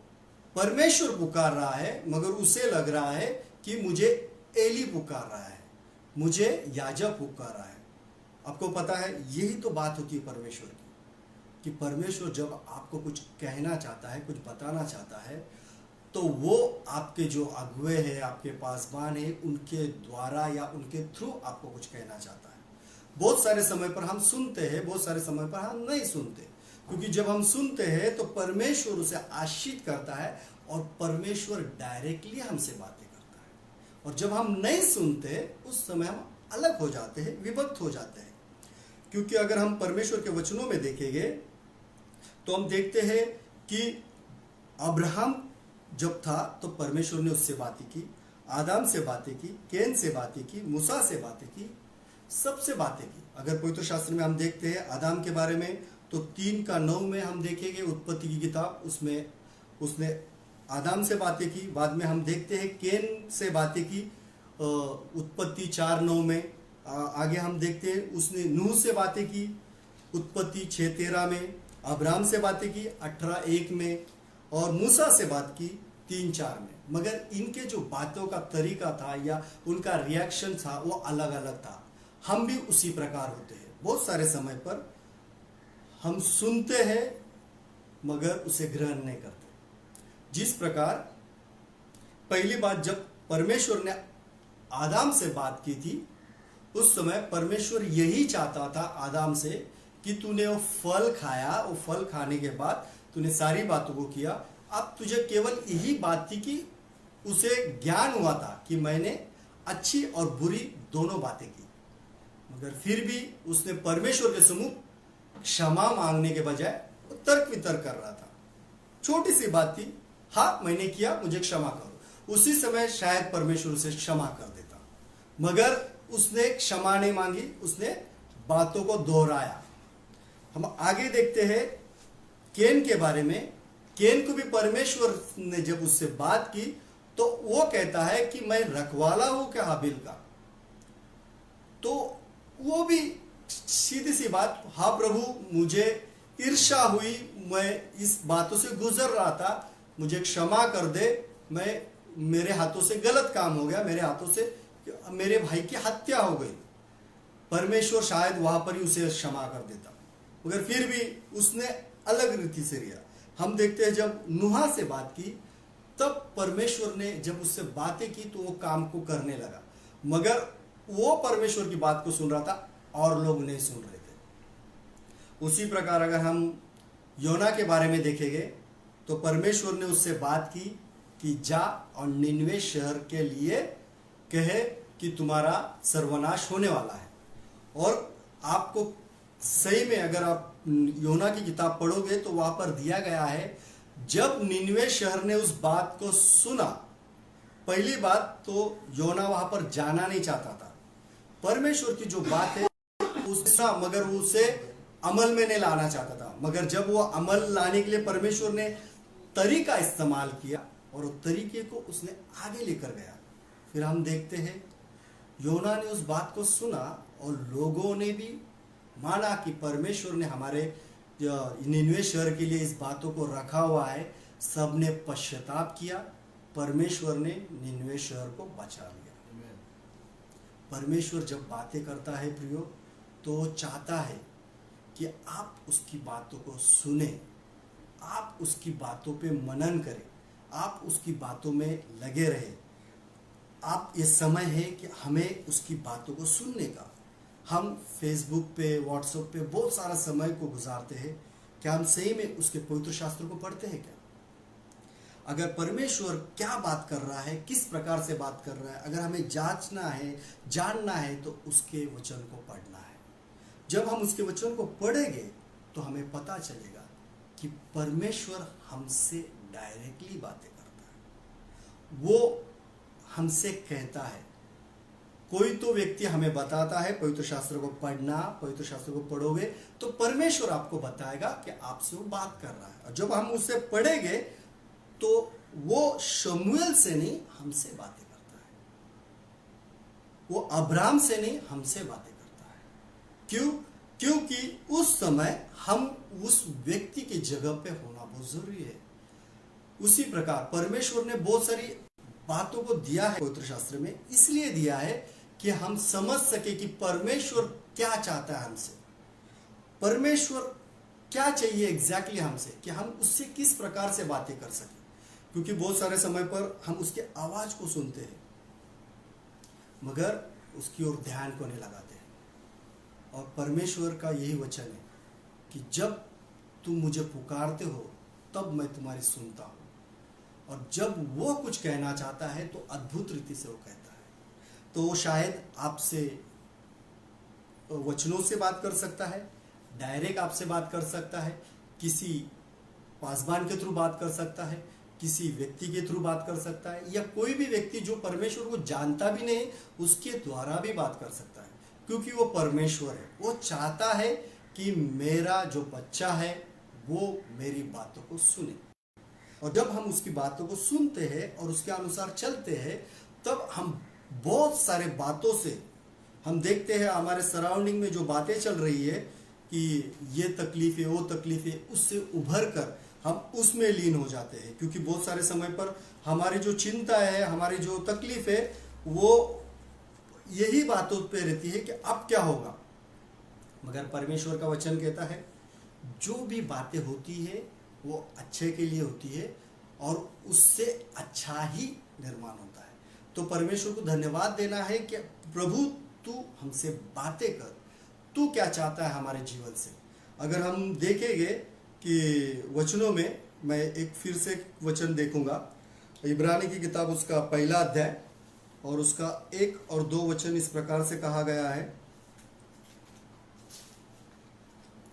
परमेश्वर पुकार रहा है, मगर उसे लग रहा है कि मुझे एली पुकार रहा है, मुझे याजक पुकार रहा है। आपको पता है यही तो बात होती है परमेश्वर की, कि परमेश्वर जब आपको कुछ कहना चाहता है, कुछ बताना चाहता है, तो वो आपके जो अगुवे हैं, आपके पासवान है, उनके द्वारा या उनके थ्रू आपको कुछ कहना चाहता है। बहुत सारे समय पर हम सुनते हैं, बहुत सारे समय पर हम नहीं सुनते, क्योंकि जब हम सुनते हैं तो परमेश्वर उसे आशीष करता है और परमेश्वर डायरेक्टली हमसे बातें करता है। और जब हम नहीं सुनते उस समय हम अलग हो जाते हैं, विभक्त हो जाते हैं। क्योंकि अगर हम परमेश्वर के वचनों में देखेंगे तो हम देखते हैं कि अब्राहम जब था तो परमेश्वर ने उससे बातें की, आदम से बातें की, कैन से बातें की, मूसा से बातें की, सबसे बातें की। अगर पवित्र शास्त्र में हम देखते हैं आदम के बारे में तो 3:9 में हम देखेंगे उत्पत्ति की किताब, उसमें उसने आदम से बातें की। बाद में हम देखते हैं कैन से बातें की उत्पत्ति 4:9 में। आगे हम देखते हैं उसने नूह से बातें की उत्पत्ति 6:13 में, अब्राहम से बातें की 18:1 में, और मूसा से बात की 3:4 में। मगर इनके जो बातों का तरीका था या उनका रिएक्शन था वो अलग अलग था। हम भी उसी प्रकार होते हैं। बहुत सारे समय पर हम सुनते हैं मगर उसे ग्रहण नहीं करते। जिस प्रकार पहली बात जब परमेश्वर ने आदम से बात की थी, उस समय परमेश्वर यही चाहता था आदम से कि तूने वो फल खाया, वो फल खाने के बाद तूने सारी बातों को किया, अब तुझे केवल यही बात थी कि उसे ज्ञान हुआ था कि मैंने अच्छी और बुरी दोनों बातें की। मगर फिर भी उसने परमेश्वर के सम्मुख क्षमा मांगने के बजाय तर्क वितर्क कर रहा था। छोटी सी बात थी, हाँ मैंने किया, मुझे क्षमा करो। उसी समय शायद परमेश्वर उसे क्षमा कर देता, मगर उसने क्षमा नहीं मांगी, उसने बातों को दोहराया। हम आगे देखते हैं कैन के बारे में। कैन को भी परमेश्वर ने जब उससे बात की तो वो कहता है कि मैं रखवाला हूं क्या हाबिल का। तो वो भी सीधी सी बात, हाँ प्रभु मुझे ईर्ष्या हुई, मैं इस बातों से गुजर रहा था, मुझे क्षमा कर दे, मेरे हाथों से गलत काम हो गया, मेरे हाथों से मेरे भाई की हत्या हो गई। परमेश्वर शायद वहां पर ही उसे क्षमा कर देता, मगर फिर भी उसने अलग रीति से रिया। हम देखते हैं जब नूह से बात की तब परमेश्वर ने जब उससे बातें की तो वो काम को करने लगा, मगर वो परमेश्वर की बात को सुन रहा था और लोग नहीं सुन रहे थे। उसी प्रकार अगर हम योना के बारे में देखेंगे तो परमेश्वर ने उससे बात की कि जा और निनवे शहर के लिए कहे कि तुम्हारा सर्वनाश होने वाला है। और आपको सही में अगर आप योना की किताब पढ़ोगे तो वहां पर दिया गया है, जब निनवे शहर ने उस बात को सुना, पहली बात तो योना वहां पर जाना नहीं चाहता था। परमेश्वर की जो बात है उसका मगर वो उसे अमल में नहीं लाना चाहता था, मगर जब वो अमल लाने के लिए परमेश्वर ने तरीका इस्तेमाल किया और उस तरीके को उसने आगे लेकर गया। फिर हम देखते हैं योना ने उस बात को सुना और लोगों ने भी माना कि परमेश्वर ने हमारे निनवे शहर के लिए इस बातों को रखा हुआ है। सबने पश्चाताप किया, परमेश्वर ने निनवे शहर को बचा लिया। परमेश्वर जब बातें करता है प्रियो, तो वो चाहता है कि आप उसकी बातों को सुने, आप उसकी बातों पे मनन करें, आप उसकी बातों में लगे रहे। आप ये समय है कि हमें उसकी बातों को सुनने का। हम फेसबुक पे, व्हाट्सएप पे बहुत सारा समय को गुजारते हैं। क्या हम सही में उसके पवित्र शास्त्रों को पढ़ते हैं क्या? अगर परमेश्वर क्या बात कर रहा है, किस प्रकार से बात कर रहा है, अगर हमें जांचना है, जानना है, तो उसके वचन को पढ़ना है। जब हम उसके वचन को पढ़ेंगे तो हमें पता चलेगा कि परमेश्वर हमसे डायरेक्टली बातें करता है। वो हमसे कहता है। कोई तो व्यक्ति हमें बताता है पवित्र शास्त्र को पढ़ना, पवित्र शास्त्र को पढ़ोगे तो परमेश्वर आपको बताएगा कि आपसे वो बात कर रहा है। और जब हम उससे पढ़ेंगे तो वो शमूएल से नहीं हमसे बातें करता है, वो अब्राहम से नहीं हमसे बातें करता है। क्यों? क्योंकि उस समय हम उस व्यक्ति की जगह पे होना बहुत जरूरी है। उसी प्रकार परमेश्वर ने बहुत सारी बातों को दिया है पवित्र शास्त्र में, इसलिए दिया है कि हम समझ सके कि परमेश्वर क्या चाहता है हमसे, परमेश्वर क्या चाहिए एग्जैक्टली हमसे, कि हम उससे किस प्रकार से बातें कर सके। क्योंकि बहुत सारे समय पर हम उसके आवाज को सुनते हैं मगर उसकी ओर ध्यान को नहीं लगाते हैं। और परमेश्वर का यही वचन है कि जब तुम मुझे पुकारते हो तब मैं तुम्हारी सुनता हूं। और जब वो कुछ कहना चाहता है तो अद्भुत रीति से वो कहता है। तो वो शायद आपसे वचनों से बात कर सकता है, डायरेक्ट आपसे बात कर सकता है, किसी पासबान के थ्रू बात कर सकता है, किसी व्यक्ति के थ्रू बात कर सकता है, या कोई भी व्यक्ति जो परमेश्वर को जानता भी नहीं उसके द्वारा भी बात कर सकता है। क्योंकि वो परमेश्वर है। वो चाहता है कि मेरा जो बच्चा है वो मेरी बातों को सुने। और जब हम उसकी बातों को सुनते हैं और उसके अनुसार चलते हैं तब हम बहुत सारे बातों से हम देखते हैं हमारे सराउंडिंग में जो बातें चल रही है कि ये तकलीफ है, वो तकलीफ है, उससे उभर कर हम उसमें लीन हो जाते हैं। क्योंकि बहुत सारे समय पर हमारी जो चिंता है, हमारी जो तकलीफ है, वो यही बातों पे रहती है कि अब क्या होगा। मगर परमेश्वर का वचन कहता है जो भी बातें होती है वो अच्छे के लिए होती है और उससे अच्छा ही निर्माण होता है। तो परमेश्वर को धन्यवाद देना है कि प्रभु तू हमसे बातें कर, तू क्या चाहता है हमारे जीवन से। अगर हम देखेंगे कि वचनों में, मैं एक फिर से वचन देखूंगा, इब्रानी की किताब उसका 1 अध्याय और उसका 1 और 2 वचन इस प्रकार से कहा गया है।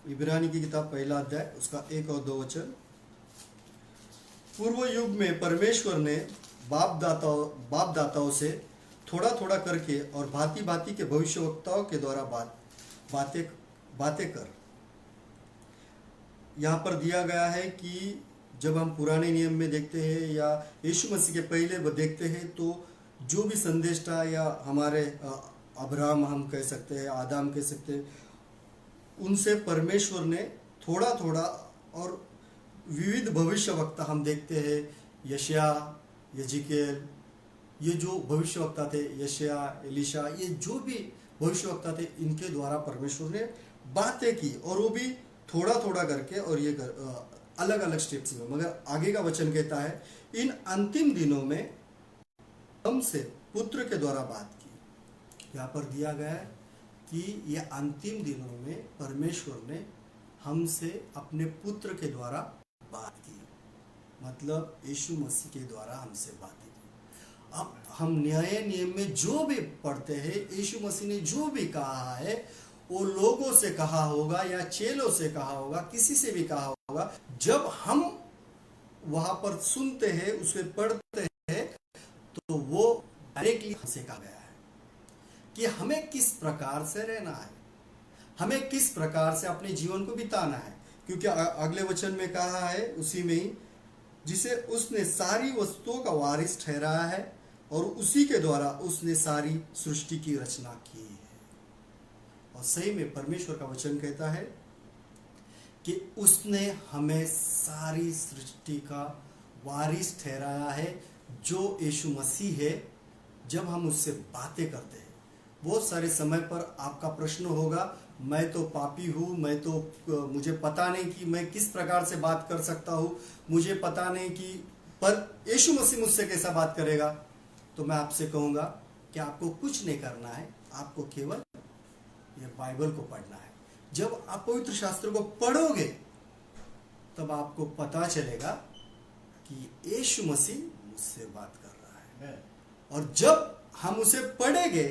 इब्रानी की किताब 1 अध्याय उसका 1 और 2 वचन। पूर्व युग में परमेश्वर ने बाप दाताओं से थोड़ा थोड़ा करके और भांति भांति के भविष्यवक्ताओं के द्वारा बातें कर। यहाँ पर दिया गया है कि जब हम पुराने नियम में देखते हैं या यीशु मसीह के पहले देखते हैं तो जो भी संदेश था, या हमारे अब्राहम हम कह सकते हैं, आदम कह सकते हैं, उनसे परमेश्वर ने थोड़ा थोड़ा और विविध भविष्यवक्ता हम देखते हैं, यशायाह, यजिकेल, ये जो भविष्यवक्ता थे, यशायाह, एलीशा, ये जो भी भविष्यवक्ता थे, इनके द्वारा परमेश्वर ने बातें की और वो भी थोड़ा थोड़ा करके और ये अलग अलग स्टेप्स में। मगर आगे का वचन कहता है इन अंतिम दिनों में हमसे पुत्र के द्वारा बात की। यहाँ पर दिया गया है कि ये अंतिम दिनों में परमेश्वर ने हमसे अपने पुत्र के द्वारा बात की। मतलब यीशु मसीह के द्वारा हमसे बातें की। अब हम नए नियम में जो भी पढ़ते हैं, यीशु मसीह ने जो भी कहा है वो लोगों से कहा होगा या चेलों से कहा होगा, किसी से भी कहा होगा। जब हम वहां पर सुनते हैं, उसे पढ़ते हैं, तो वो डायरेक्टली हमसे कहा गया है कि हमें किस प्रकार से रहना है, हमें किस प्रकार से अपने जीवन को बिताना है। क्योंकि अगले वचन में कहा है उसी में ही, जिसे उसने सारी वस्तुओं का वारिस ठहराया है और उसी के द्वारा उसने सारी सृष्टि की रचना की है। और सही में परमेश्वर का वचन कहता है कि उसने हमें सारी सृष्टि का वारिस ठहराया है, जो यीशु मसीह है। जब हम उससे बातें करते हैं, बहुत सारे समय पर आपका प्रश्न होगा, मैं तो पापी हूँ, मुझे पता नहीं कि मैं किस प्रकार से बात कर सकता हूँ, मुझे पता नहीं कि पर यीशु मसीह मुझसे कैसा बात करेगा। तो मैं आपसे कहूँगा कि आपको कुछ नहीं करना है, आपको केवल ये बाइबल को पढ़ना है। जब आप पवित्र शास्त्र को पढ़ोगे तब आपको पता चलेगा कि यीशु मसीह मुझसे बात कर रहा है। और जब हम उसे पढ़ेंगे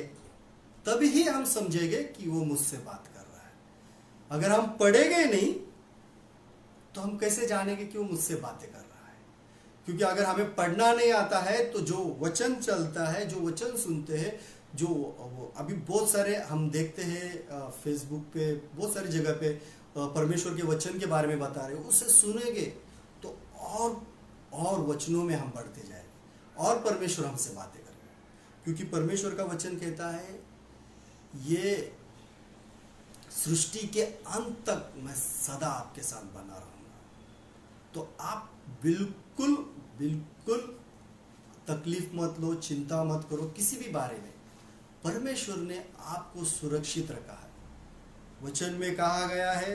तभी ही हम समझेंगे कि वो मुझसे बात कर रहा है। अगर हम पढ़ेंगे नहीं तो हम कैसे जानेंगे कि वो मुझसे बातें कर रहा है। क्योंकि अगर हमें पढ़ना नहीं आता है तो जो वचन चलता है, जो वचन सुनते हैं, जो अभी बहुत सारे हम देखते हैं फेसबुक पे, बहुत सारी जगह पे परमेश्वर के वचन के बारे में बता रहे हो, उसे सुनेंगे तो और वचनों में हम बढ़ते जाएंगे और परमेश्वर हमसे बातें करेंगे। क्योंकि परमेश्वर का वचन कहता है, ये सृष्टि के अंत तक मैं सदा आपके साथ बना रहूंगा। तो आप बिल्कुल तकलीफ मत लो, चिंता मत करो किसी भी बारे में। परमेश्वर ने आपको सुरक्षित रखा है। वचन में कहा गया है,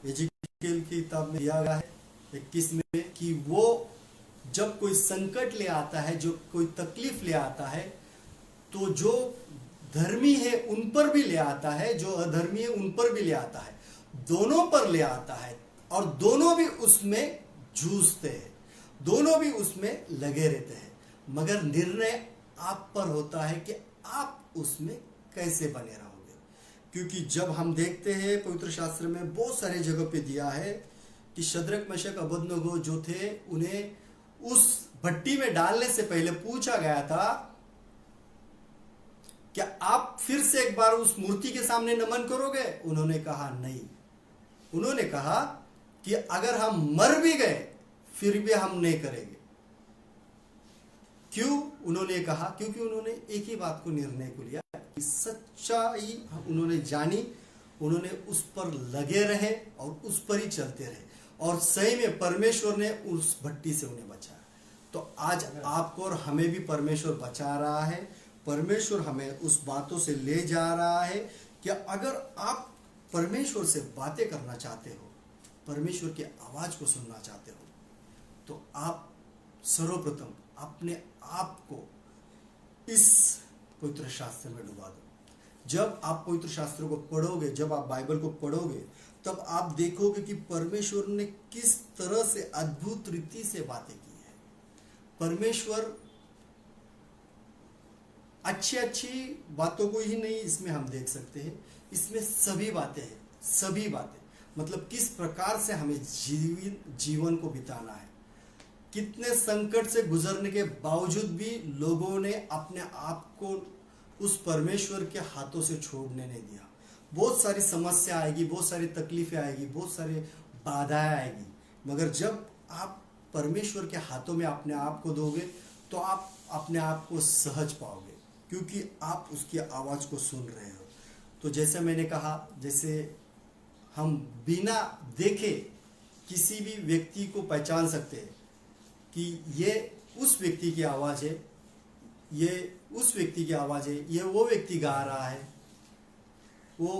एजेकिएल की किताब में दिया गया है 21 में, कि वो जब कोई संकट ले आता है, जो कोई तकलीफ ले आता है, तो जो धर्मी है उन पर भी ले आता है, जो अधर्मी है उन पर भी ले आता है, दोनों पर ले आता है। और दोनों भी उसमें जूझते हैं, दोनों भी उसमें लगे रहते हैं। मगर निर्णय आप पर होता है कि आप उसमें कैसे बने रहोगे। क्योंकि जब हम देखते हैं पवित्र शास्त्र में बहुत सारे जगह पे दिया है कि शद्रक मेशक अबेदनगो जो थे, उन्हें उस भट्टी में डालने से पहले पूछा गया था, क्या आप फिर से एक बार उस मूर्ति के सामने नमन करोगे? उन्होंने कहा नहीं। उन्होंने कहा कि अगर हम मर भी गए फिर भी हम नहीं करेंगे। क्यों उन्होंने कहा? क्योंकि उन्होंने एक ही बात को निर्णय को लिया, सच्चाई उन्होंने जानी, उन्होंने उस पर लगे रहे और उस पर ही चलते रहे। और सही में परमेश्वर ने उस भट्टी से उन्हें बचाया। तो आज आपको और हमें भी परमेश्वर बचा रहा है। परमेश्वर हमें उस बातों से ले जा रहा है कि अगर आप परमेश्वर से बातें करना चाहते हो, परमेश्वर की आवाज को सुनना चाहते हो, तो आप सर्वप्रथम अपने आप को इस पवित्र शास्त्र में डुबा दो। जब आप पवित्र शास्त्र को पढ़ोगे, जब आप बाइबल को पढ़ोगे, तब आप देखोगे कि परमेश्वर ने किस तरह से अद्भुत रीति से बातें की है। परमेश्वर अच्छी बातों को ही नहीं इसमें हम देख सकते हैं, इसमें सभी बातें हैं, सभी बातें। मतलब किस प्रकार से हमें जीवन को बिताना है। कितने संकट से गुजरने के बावजूद भी लोगों ने अपने आप को उस परमेश्वर के हाथों से छोड़ने नहीं दिया। बहुत सारी समस्या आएगी, बहुत सारी तकलीफें आएगी, बहुत सारी बाधाएं आएगी, मगर जब आप परमेश्वर के हाथों में अपने आप को दोगे तो आप अपने आप को सहज पाओगे, क्योंकि आप उसकी आवाज को सुन रहे हो। तो जैसे मैंने कहा, जैसे हम बिना देखे किसी भी व्यक्ति को पहचान सकते हैं कि ये उस व्यक्ति की आवाज है, ये उस व्यक्ति की आवाज है, ये वो व्यक्ति गा रहा है। वो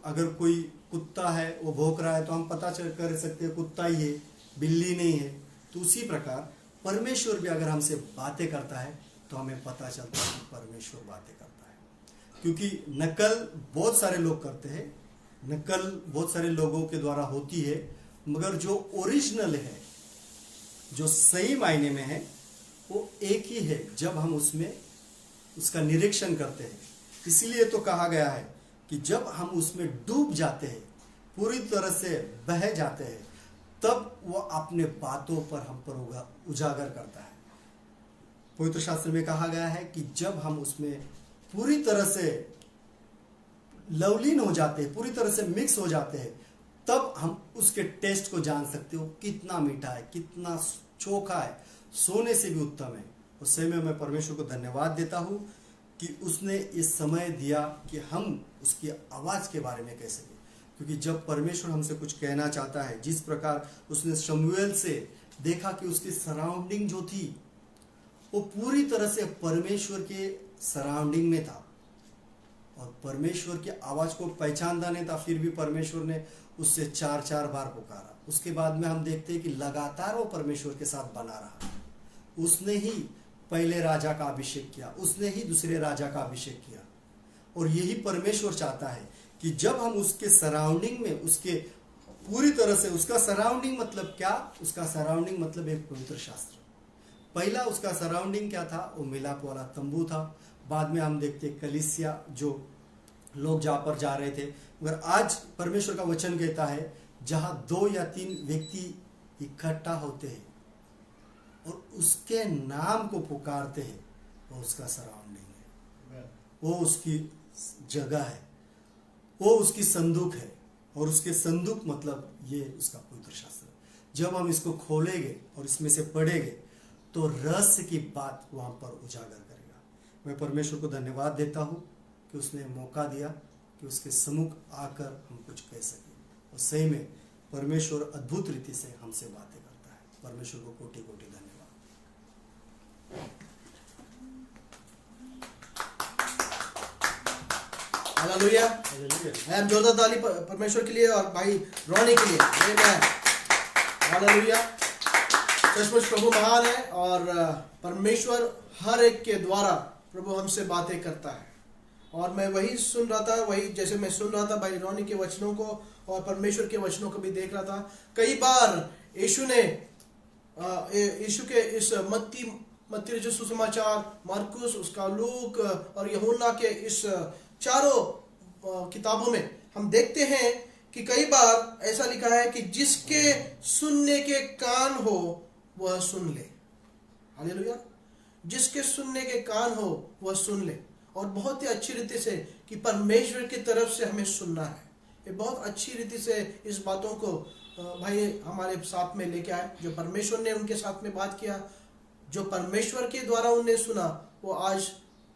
अगर कोई कुत्ता है वो भौंक रहा है तो हम पता कर सकते हैं कुत्ता ही है, बिल्ली नहीं है। तो उसी प्रकार परमेश्वर भी अगर हमसे बातें करता है तो हमें पता चलता है कि परमेश्वर बातें करता है। क्योंकि नकल बहुत सारे लोग करते हैं, नकल बहुत सारे लोगों के द्वारा होती है, मगर जो ओरिजिनल है जो सही मायने में है वो एक ही है जब हम उसमें उसका निरीक्षण करते हैं। इसलिए तो कहा गया है कि जब हम उसमें डूब जाते हैं, पूरी तरह से बह जाते हैं, तब वो अपने बातों पर हम पर उजागर करता है। पवित्र शास्त्र में कहा गया है कि जब हम उसमें पूरी तरह से लवलीन हो जाते हैं, पूरी तरह से मिक्स हो जाते हैं, तब हम उसके टेस्ट को जान सकते हो, कितना मीठा है, कितना चोखा है, सोने से भी उत्तम है। उस समय मैं परमेश्वर को धन्यवाद देता हूँ कि उसने इस समय दिया कि हम उसकी आवाज़ के बारे में कह सकें। क्योंकि जब परमेश्वर हमसे कुछ कहना चाहता है, जिस प्रकार उसने शमूएल से देखा कि उसकी सराउंडिंग जो थी वो पूरी तरह से परमेश्वर के सराउंडिंग में था और परमेश्वर की आवाज़ को पहचानता नहीं था, फिर भी परमेश्वर ने उससे 4 बार पुकारा। उसके बाद में हम देखते हैं कि लगातार वो परमेश्वर के साथ बना रहा। उसने ही पहले राजा का अभिषेक किया, उसने ही दूसरे राजा का अभिषेक किया। और यही परमेश्वर चाहता है कि जब हम उसके सराउंडिंग में, उसके पूरी तरह से, उसका सराउंडिंग मतलब क्या? उसका सराउंडिंग मतलब एक पवित्र शास्त्र। पहला उसका सराउंडिंग क्या था? वो मिलाप वाला तंबू था। बाद में हम देखते कलीसिया, जो लोग जहाँ पर जा रहे थे। मगर आज परमेश्वर का वचन कहता है जहाँ 2 या 3 व्यक्ति इकट्ठा होते हैं और उसके नाम को पुकारते हैं, वो उसका सराउंडिंग है, वो उसकी जगह है, वो उसकी संदूक है। और उसके संदूक मतलब ये उसका पवित्र शास्त्र। जब हम इसको खोलेंगे और इसमें से पढ़ेंगे तो रहस्य की बात वहाँ पर उजागर करेगा। मैं परमेश्वर को धन्यवाद देता हूँ कि उसने मौका दिया कि उसके सम्मुख आकर हम कुछ कह सकें। और सही में परमेश्वर अद्भुत रीति से हमसे बातें करता है। परमेश्वर को कोटि कोटि धन्यवाद। हालेलुया। हम जोरदार ताली परमेश्वर के लिए और भाई रोनी के लिए। हालेलुया। सचमुच प्रभु महान है और परमेश्वर हर एक के द्वारा प्रभु हमसे बातें करता है। और मैं वही सुन रहा था, वही जैसे मैं सुन रहा था भाई रोनी के वचनों को और परमेश्वर के वचनों को भी देख रहा था। कई बार यीशु के इस मत्ती जो सुसमाचार, मरकुस, उसका लूक और यूहन्ना के इस चारों किताबों में हम देखते हैं कि कई बार ऐसा लिखा है कि जिसके सुनने के कान हो वह सुन ले। हालेलुया। जिसके सुनने के कान हो वह सुन ले। और बहुत ही अच्छी रीति से कि परमेश्वर की तरफ से हमें सुनना है। ये बहुत अच्छी रीति से इस बातों को भाई हमारे साथ में लेके आए। जो परमेश्वर ने उनके साथ में बात किया, जो परमेश्वर के द्वारा उन्हें सुना, वो आज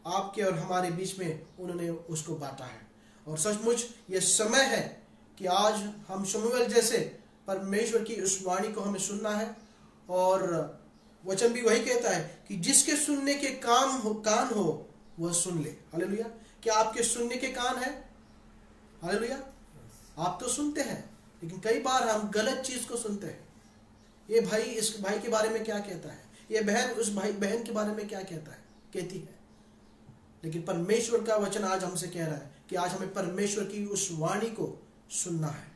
आपके और हमारे बीच में उन्होंने उसको बांटा है। और सचमुच ये समय है कि आज हम शमूएल जैसे परमेश्वर की उस वाणी को हमें सुनना है। और वचन भी वही कहता है कि जिसके सुनने के कान हो वह सुन ले। हालेलुया। क्या आपके सुनने के कान है? हालेलुया। आप तो सुनते हैं, लेकिन कई बार हम गलत चीज को सुनते हैं। ये भाई इस भाई के बारे में क्या कहता है, ये बहन उस भाई बहन के बारे में क्या कहती है। लेकिन परमेश्वर का वचन आज हमसे कह रहा है कि आज हमें परमेश्वर की उस वाणी को सुनना है।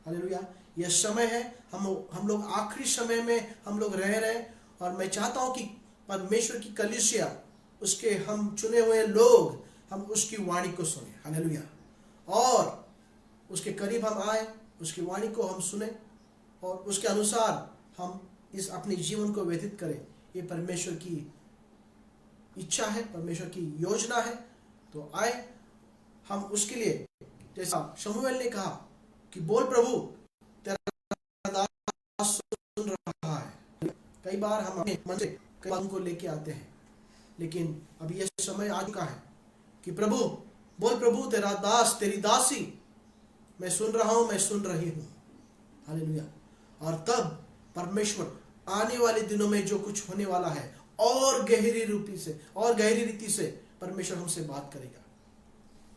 हालेलुया। यह समय है, हम लोग आखिरी समय में हम लोग रह रहे हैं। और मैं चाहता हूं कि परमेश्वर की कलीसिया, उसके हम चुने हुए लोग, हम उसकी वाणी को सुने। हालेलुया। और उसके करीब हम आए, उसकी वाणी को हम सुने और उसके अनुसार हम इस अपने जीवन को व्यतीत करें। ये परमेश्वर की इच्छा है, परमेश्वर की योजना है। तो आए हम उसके लिए, जैसा शमूएल ने कहा कि बोल प्रभु, तेरा दास सुन रहा है। कई बार हम अपने मन से कई बातों को लेके आते हैं, लेकिन अभी यह समय आ चुका है कि प्रभु बोल, प्रभु तेरा दास, तेरी दासी, मैं सुन रहा हूं, मैं सुन रही हूं। हालेलुया। और तब परमेश्वर आने वाले दिनों में जो कुछ होने वाला है, और गहरी रीति से परमेश्वर हमसे बात करेगा।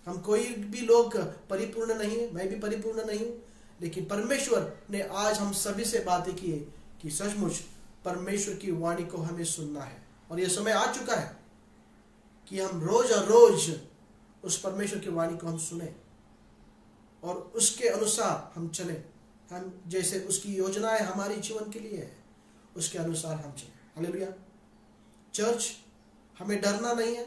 हम कोई भी लोग परिपूर्ण नहीं है, मैं भी परिपूर्ण नहीं हूं, लेकिन परमेश्वर ने आज हम सभी से बातें की है कि सचमुच परमेश्वर की वाणी को हमें सुनना है। और यह समय आ चुका है कि हम रोज उस परमेश्वर की वाणी को हम सुने और उसके अनुसार हम चले। हम जैसे उसकी योजनाएं हमारे जीवन के लिए है, उसके अनुसार हम चलें। हालेलुया। चर्च, हमें डरना नहीं है,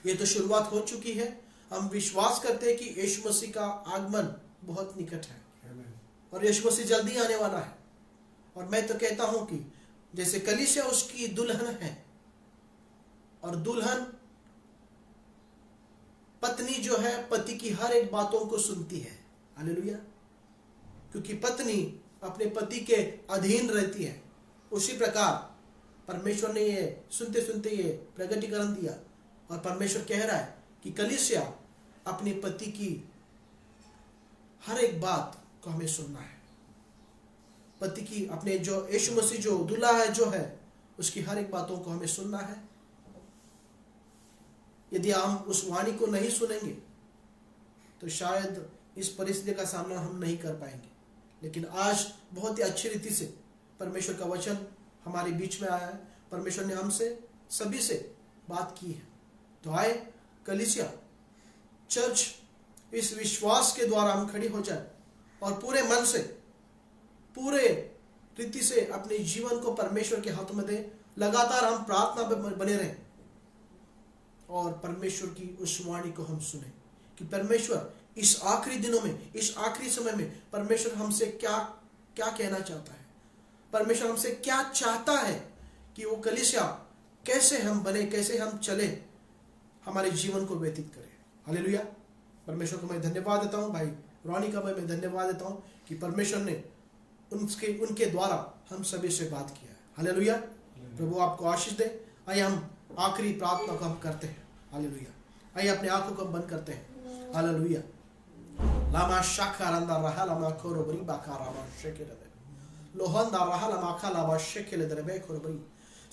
ये तो शुरुआत हो चुकी है। हम विश्वास करते हैं कि यीशु मसीह का आगमन बहुत निकट है और यीशु मसीह जल्दी आने वाला है। और मैं तो कहता हूं कि जैसे कलीसिया उसकी दुल्हन है और दुल्हन पत्नी जो है पति की हर एक बातों को सुनती है। हालेलुया। क्योंकि पत्नी अपने पति के अधीन रहती है, उसी प्रकार परमेश्वर ने ये सुनते सुनते ये प्रगटीकरण दिया और परमेश्वर कह रहा है कि कलीसिया अपने पति की हर एक बात को हमें सुनना है। पति की, अपने जो यीशु मसीह जो दूल्हा है जो है, उसकी हर एक बातों को हमें सुनना है। यदि हम उस वाणी को नहीं सुनेंगे तो शायद इस परिस्थिति का सामना हम नहीं कर पाएंगे। लेकिन आज बहुत ही अच्छी रीति से परमेश्वर का वचन हमारे बीच में आया है। परमेश्वर ने हमसे सभी से बात की है। तो आए कलीसिया, चर्च, इस विश्वास के द्वारा हम खड़ी हो जाए और पूरे मन से, पूरे रीति से अपने जीवन को परमेश्वर के हाथों में दे। लगातार हम प्रार्थना में बने रहें और परमेश्वर की उस वाणी को हम सुने कि परमेश्वर इस आखिरी दिनों में, इस आखिरी समय में परमेश्वर हमसे क्या क्या कहना चाहता है, परमेश्वर हमसे क्या चाहता है कि वो कलीसिया कैसे हम बने, कैसे हम चले, हमारे जीवन को व्यतीत करें। हालेलुया। परमेश्वर को मैं धन्यवाद देता हूँ, भाई रोनी का मैं धन्यवाद देता हूँ कि परमेश्वर ने उनके द्वारा हम सभी से बात किया है। हालेलुया। प्रभु आपको आशीष दे। आइए हम आखिरी प्रार्थना को हम करते हैं। हालेलुया। आइए अपने आंखों को बंद करते हैं। हालेलुया। लामा शाखारंदा रहा लामा खोरोबरी बाकारामा शेकेले लोहंदा रहा लामा खालाबा शेकेले दरबे खोरोबरी।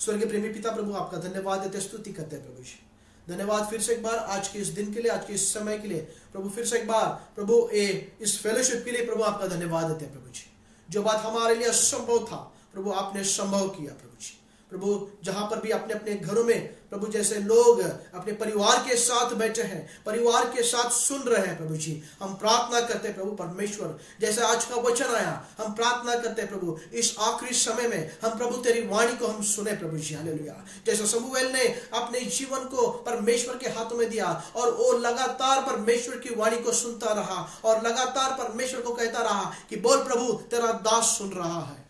स्वर्गीय प्रेमी पिता प्रभु आपका धन्यवाद देते, स्तुति करते हैं प्रभु जी। धन्यवाद फिर से एक बार आज के इस दिन के लिए, आज के इस समय के लिए प्रभु। फिर से एक बार प्रभु इस फेलोशिप के लिए प्रभु आपका धन्यवाद देते हैं प्रभु जी। जो बात हमारे लिए असंभव था प्रभु आपने संभव किया प्रभु जी। प्रभु जहां पर भी अपने अपने घरों में प्रभु जैसे लोग अपने परिवार के साथ बैठे हैं, परिवार के साथ सुन रहे हैं प्रभु जी, हम प्रार्थना करते हैं प्रभु परमेश्वर, जैसे आज का वचन आया हम प्रार्थना करते हैं प्रभु इस आखिरी समय में हम प्रभु तेरी वाणी को हम सुने प्रभु जी। हालेलुया। जैसे शमूएल ने अपने जीवन को परमेश्वर के हाथों में दिया और वो लगातार परमेश्वर की वाणी को सुनता रहा और लगातार परमेश्वर को कहता रहा कि बोल प्रभु तेरा दास सुन रहा है।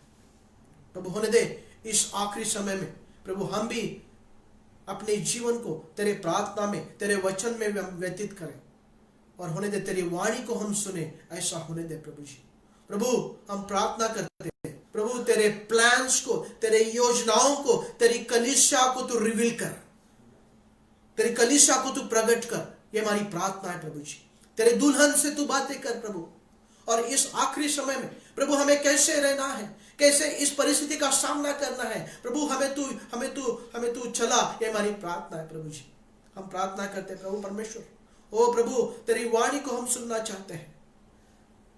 प्रभु होने दे इस आखिरी समय में प्रभु हम भी अपने जीवन को तेरे प्रार्थना में, तेरे वचन में हम व्यतीत करें और होने दे तेरी वाणी को हम सुने, ऐसा होने दे प्रभु जी। प्रभु हम प्रार्थना करते हैं प्रभु तेरे प्लान्स को, तेरे योजनाओं को, तेरी कलीसिया को तू रिवील कर, तेरी कलीसिया को तू प्रकट कर, ये हमारी प्रार्थना है प्रभु जी। तेरे दुल्हन से तू बातें कर प्रभु। और इस आखिरी समय में प्रभु हमें कैसे रहना है, कैसे इस परिस्थिति का सामना करना है प्रभु, हमें तू चला, ये हमारी प्रार्थना है प्रभु जी। हम प्रार्थना करते हैं प्रभु परमेश्वर, ओ प्रभु तेरी वाणी को हम सुनना चाहते हैं,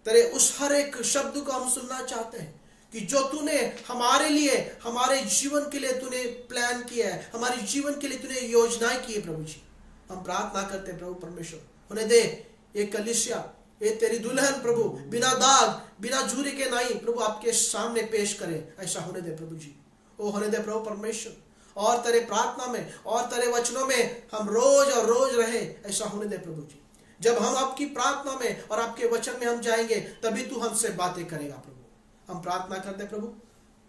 तेरे उस हर एक शब्द को हम सुनना चाहते हैं कि जो तूने हमारे लिए, हमारे जीवन के लिए तूने प्लान किया है, हमारे जीवन के लिए तूने योजनाएं की है प्रभु जी। हम प्रार्थना करते हैं प्रभु परमेश्वर, होने दे ये कलीसिया, ये तेरी दुल्हन प्रभु बिना दाग बिना झूरी के नहीं प्रभु आपके सामने पेश करे, ऐसा होने दे प्रभु जी। ओ होने दे प्रभु परमेश्वर, और तेरे प्रार्थना में और तेरे वचनों में हम रोज और रोज रहे, ऐसा होने दे प्रभु जी। जब हम आपकी प्रार्थना में और आपके वचन में हम जाएंगे तभी तू हमसे बातें करेगा प्रभु। हम प्रार्थना करते प्रभु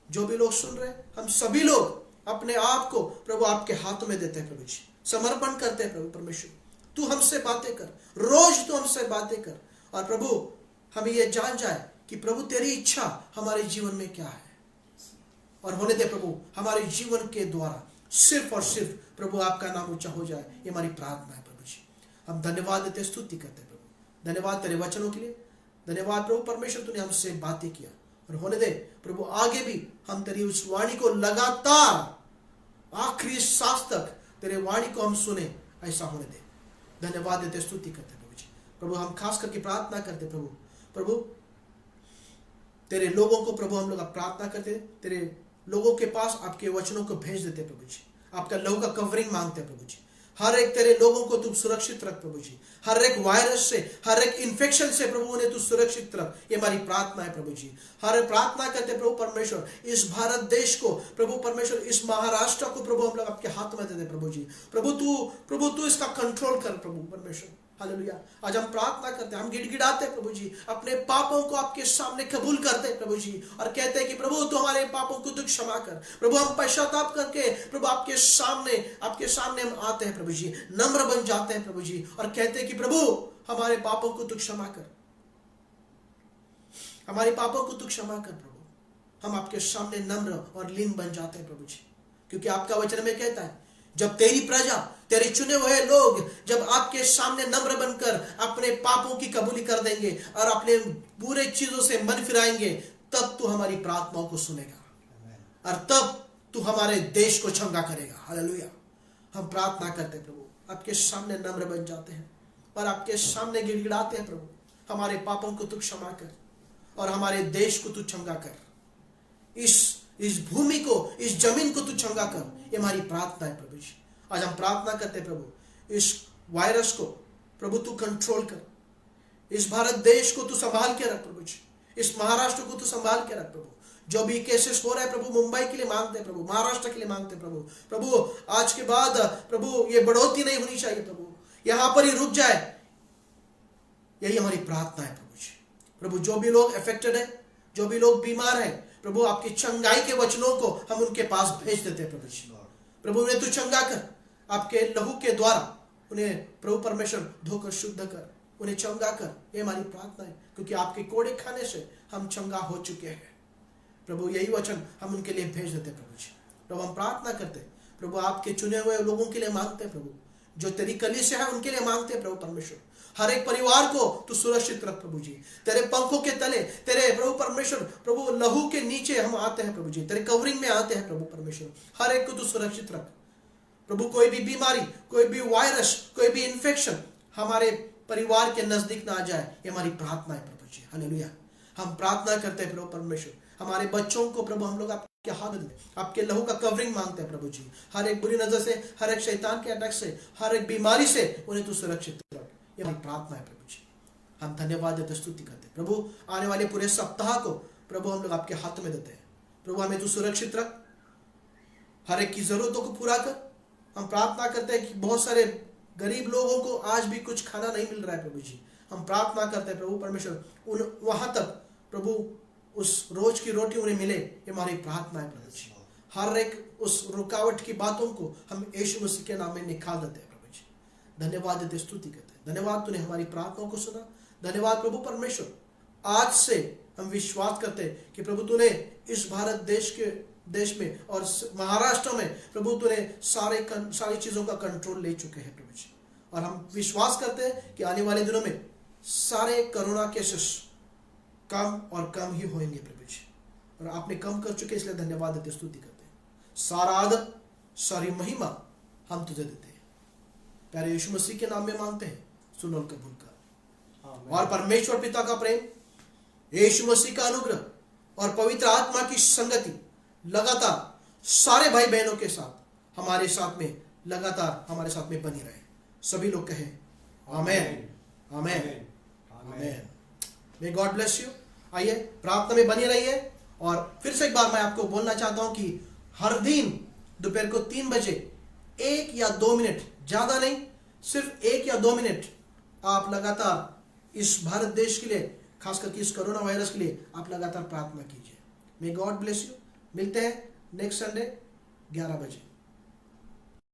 जो भी लोग सुन रहे हम सभी लोग अपने आप को प्रभु आपके हाथों में देते हैं प्रभु जी, समर्पण करते हैं प्रभु परमेश्वर। तू हमसे बातें कर, रोज तू हमसे बातें कर और प्रभु हमें यह जान जाए कि प्रभु तेरी इच्छा हमारे जीवन में क्या है, और होने दे प्रभु हमारे जीवन के द्वारा सिर्फ और सिर्फ प्रभु आपका नाम ऊंचा हो जाए, ये हमारी प्रार्थना है प्रभु जी। हम धन्यवाद देते, स्तुति करते प्रभु। धन्यवाद तेरे वचनों के लिए, धन्यवाद प्रभु परमेश्वर तूने हमसे बातें किया, और होने दे प्रभु आगे भी हम तेरी उस वाणी को लगातार आखिरी सांस तक तेरे वाणी को हम सुने, ऐसा होने दे। धन्यवाद देते, स्तुति करते प्रभु जी। प्रभु हम खास करके प्रार्थना करते प्रभु तेरे लोगों को प्रभु हम लोग प्रार्थना करते, तेरे लोगों के पास आपके वचनों को भेज देते प्रभु जी। आपका लहू का कवरिंग मांगते प्रभु जी। हर एक तेरे लोगों को तू सुरक्षित रख प्रभु जी। हर एक वायरस से, हर एक इन्फेक्शन से प्रभु उन्हें तू सुरक्षित रख, ये हमारी प्रार्थना है प्रभु जी। हर प्रार्थना करते प्रभु परमेश्वर, इस भारत देश को प्रभु परमेश्वर, इस महाराष्ट्र को प्रभु हम लोग आपके हाथ में देते प्रभु जी। प्रभु तू इसका कंट्रोल कर प्रभु परमेश्वर। हालेलुया। आज हम प्रार्थना करते हैं, हम गिड़गिड़ाते हैं प्रभु जी, अपने पापों को आपके सामने कबूल करते हैं प्रभु जी, और कहते हैं कि प्रभु तू हमारे पापों को तू क्षमा कर। प्रभु हम पश्चाताप करके प्रभु आपके सामने हम आते हैं प्रभु जी, नम्र बन जाते हैं प्रभु जी, और कहते हैं कि प्रभु हमारे पापों को तू क्षमा कर, हमारे पापों को तू क्षमा कर प्रभु। हम आपके सामने नम्र और लीन बन जाते हैं प्रभु जी, क्योंकि आपका वचन में कहता है, जब तेरी प्रजा, तेरे चुने हुए लोग जब आपके सामने नम्र बनकर अपने पापों की कबूली कर देंगे और अपने बुरे चीजों से मन फिराएंगे, तब तू हमारी प्रार्थनाओं को सुनेगा और तब तू हमारे देश को चंगा करेगा। हालेलुया। हम प्रार्थना करते हैं प्रभु, आपके सामने नम्र बन जाते हैं और आपके सामने गिड़गिड़ाते हैं प्रभु, हमारे पापों को तू क्षमा कर और हमारे देश को तू चंगा कर, इस भूमि को, इस जमीन को तू चंगा कर, ये हमारी प्रार्थना है प्रभु जी। आज हम प्रार्थना करते हैं प्रभु, इस वायरस को प्रभु तू कंट्रोल कर, इस भारत देश को तू संभाल के रख प्रभु जी, इस महाराष्ट्र को तू संभाल के रख प्रभु। जो भी केसेस हो रहे हैं प्रभु, मुंबई के लिए मांगते हैं प्रभु, महाराष्ट्र के लिए मांगते हैं प्रभु आज के बाद प्रभु ये बढ़ोतरी नहीं होनी चाहिए प्रभु, यहां पर ही रुक जाए, यही हमारी प्रार्थना है प्रभु जी। प्रभु जो भी लोग अफेक्टेड है, जो भी लोग बीमार है प्रभु, आपकी चंगाई के वचनों को हम उनके पास भेज देते हैं प्रभु जी। प्रभु उन्हें तू चंगा कर, आपके लहू के द्वारा उन्हें प्रभु परमेश्वर धोकर शुद्ध कर, उन्हें चंगा कर, ये हमारी प्रार्थना है, क्योंकि आपके कोड़े खाने से हम चंगा हो चुके हैं प्रभु। यही वचन हम उनके लिए भेज देते प्रभु जी। प्रभु हम प्रार्थना करते प्रभु, आपके चुने हुए लोगों के लिए मांगते हैं प्रभु, जो तेरी कलीसिया है उनके लिए मांगते हैं प्रभु परमेश्वर। हर एक परिवार को तू सुरक्षित रख प्रभु जी, तेरे पंखों के तले, तेरे प्रभु परमेश्वर प्रभु लहू के नीचे हम आते हैं प्रभु जी, तेरे कवरिंग में आते हैं प्रभु परमेश्वर। हर एक को तू सुरक्षित रख प्रभु, कोई भी बीमारी, कोई भी वायरस, कोई भी इन्फेक्शन हमारे परिवार के नजदीक ना आ जाए, ये हमारी प्रार्थना है प्रभु जी। हालेलुया। हम प्रार्थना करते हैं प्रभु परमेश्वर, हमारे बच्चों को प्रभु हम लोग आपके हाथ में, आपके लहू का कवरिंग मांगते हैं प्रभु जी। हर एक बुरी नजर से, हर एक शैतान के अटैक से, हर एक बीमारी से उन्हें तू सुरक्षित रख, ये हमारी प्रार्थना है प्रभु जी। हम धन्यवाद देते, स्तुति करते हैं प्रभु। आने वाले पूरे सप्ताह को प्रभु हम लोग आपके हाथ में देते हैं प्रभु, हमें तू सुरक्षित रख, हर एक की जरूरतों को पूरा कर। हम प्रार्थना करते हैं कि बहुत सारे गरीब लोगों को आज भी कुछ खाना नहीं मिल रहा है प्रभु जी। हम प्रार्थना करते हैं प्रभु परमेश्वर, उन वहां तक प्रभु उस रोज की रोटी उन्हें मिले, ये हमारी प्रार्थना है प्रभु जी। हर एक उस रुकावट की बातों को हम यीशु मसीह के नाम में निकाल देते हैं प्रभु जी। धन्यवाद देते, स्तुति करते हैं। धन्यवाद तूने हमारी प्रार्थनाओं को सुना। धन्यवाद प्रभु परमेश्वर। आज से हम विश्वास करते हैं कि प्रभु तूने इस भारत देश में और महाराष्ट्र में प्रभु तूने सारी चीजों का कंट्रोल ले चुके हैं प्रभु जी। और हम विश्वास करते हैं कि आने वाले दिनों में सारे कोरोना केसेस कम और कम ही होंगे प्रभु जी, और आपने कम कर चुके, इसलिए धन्यवाद देते, स्तुति करते हैं। सारा आदर, सारी महिमा हम तुझे देते हैं, प्यारे यीशु मसीह के नाम में मांगते हैं, सुन और कबूल कर। और परमेश्वर पिता का प्रेम, यीशु मसीह का अनुग्रह और पवित्र आत्मा की संगति लगातार सारे भाई बहनों के साथ हमारे साथ में लगातार हमारे साथ में बनी रहे। सभी लोग कहें amen, amen, amen. May God bless you. आइए प्रार्थना में बने रहिए। और फिर से एक बार मैं आपको बोलना चाहता हूं कि हर दिन दोपहर को 3 बजे 1 या 2 मिनट, ज्यादा नहीं, सिर्फ 1 या 2 मिनट आप लगातार इस भारत देश के लिए, खास करके इस कोरोना वायरस के लिए आप लगातार प्रार्थना कीजिए। मे गॉड ब्लेस यू। मिलते हैं नेक्स्ट संडे 11 बजे।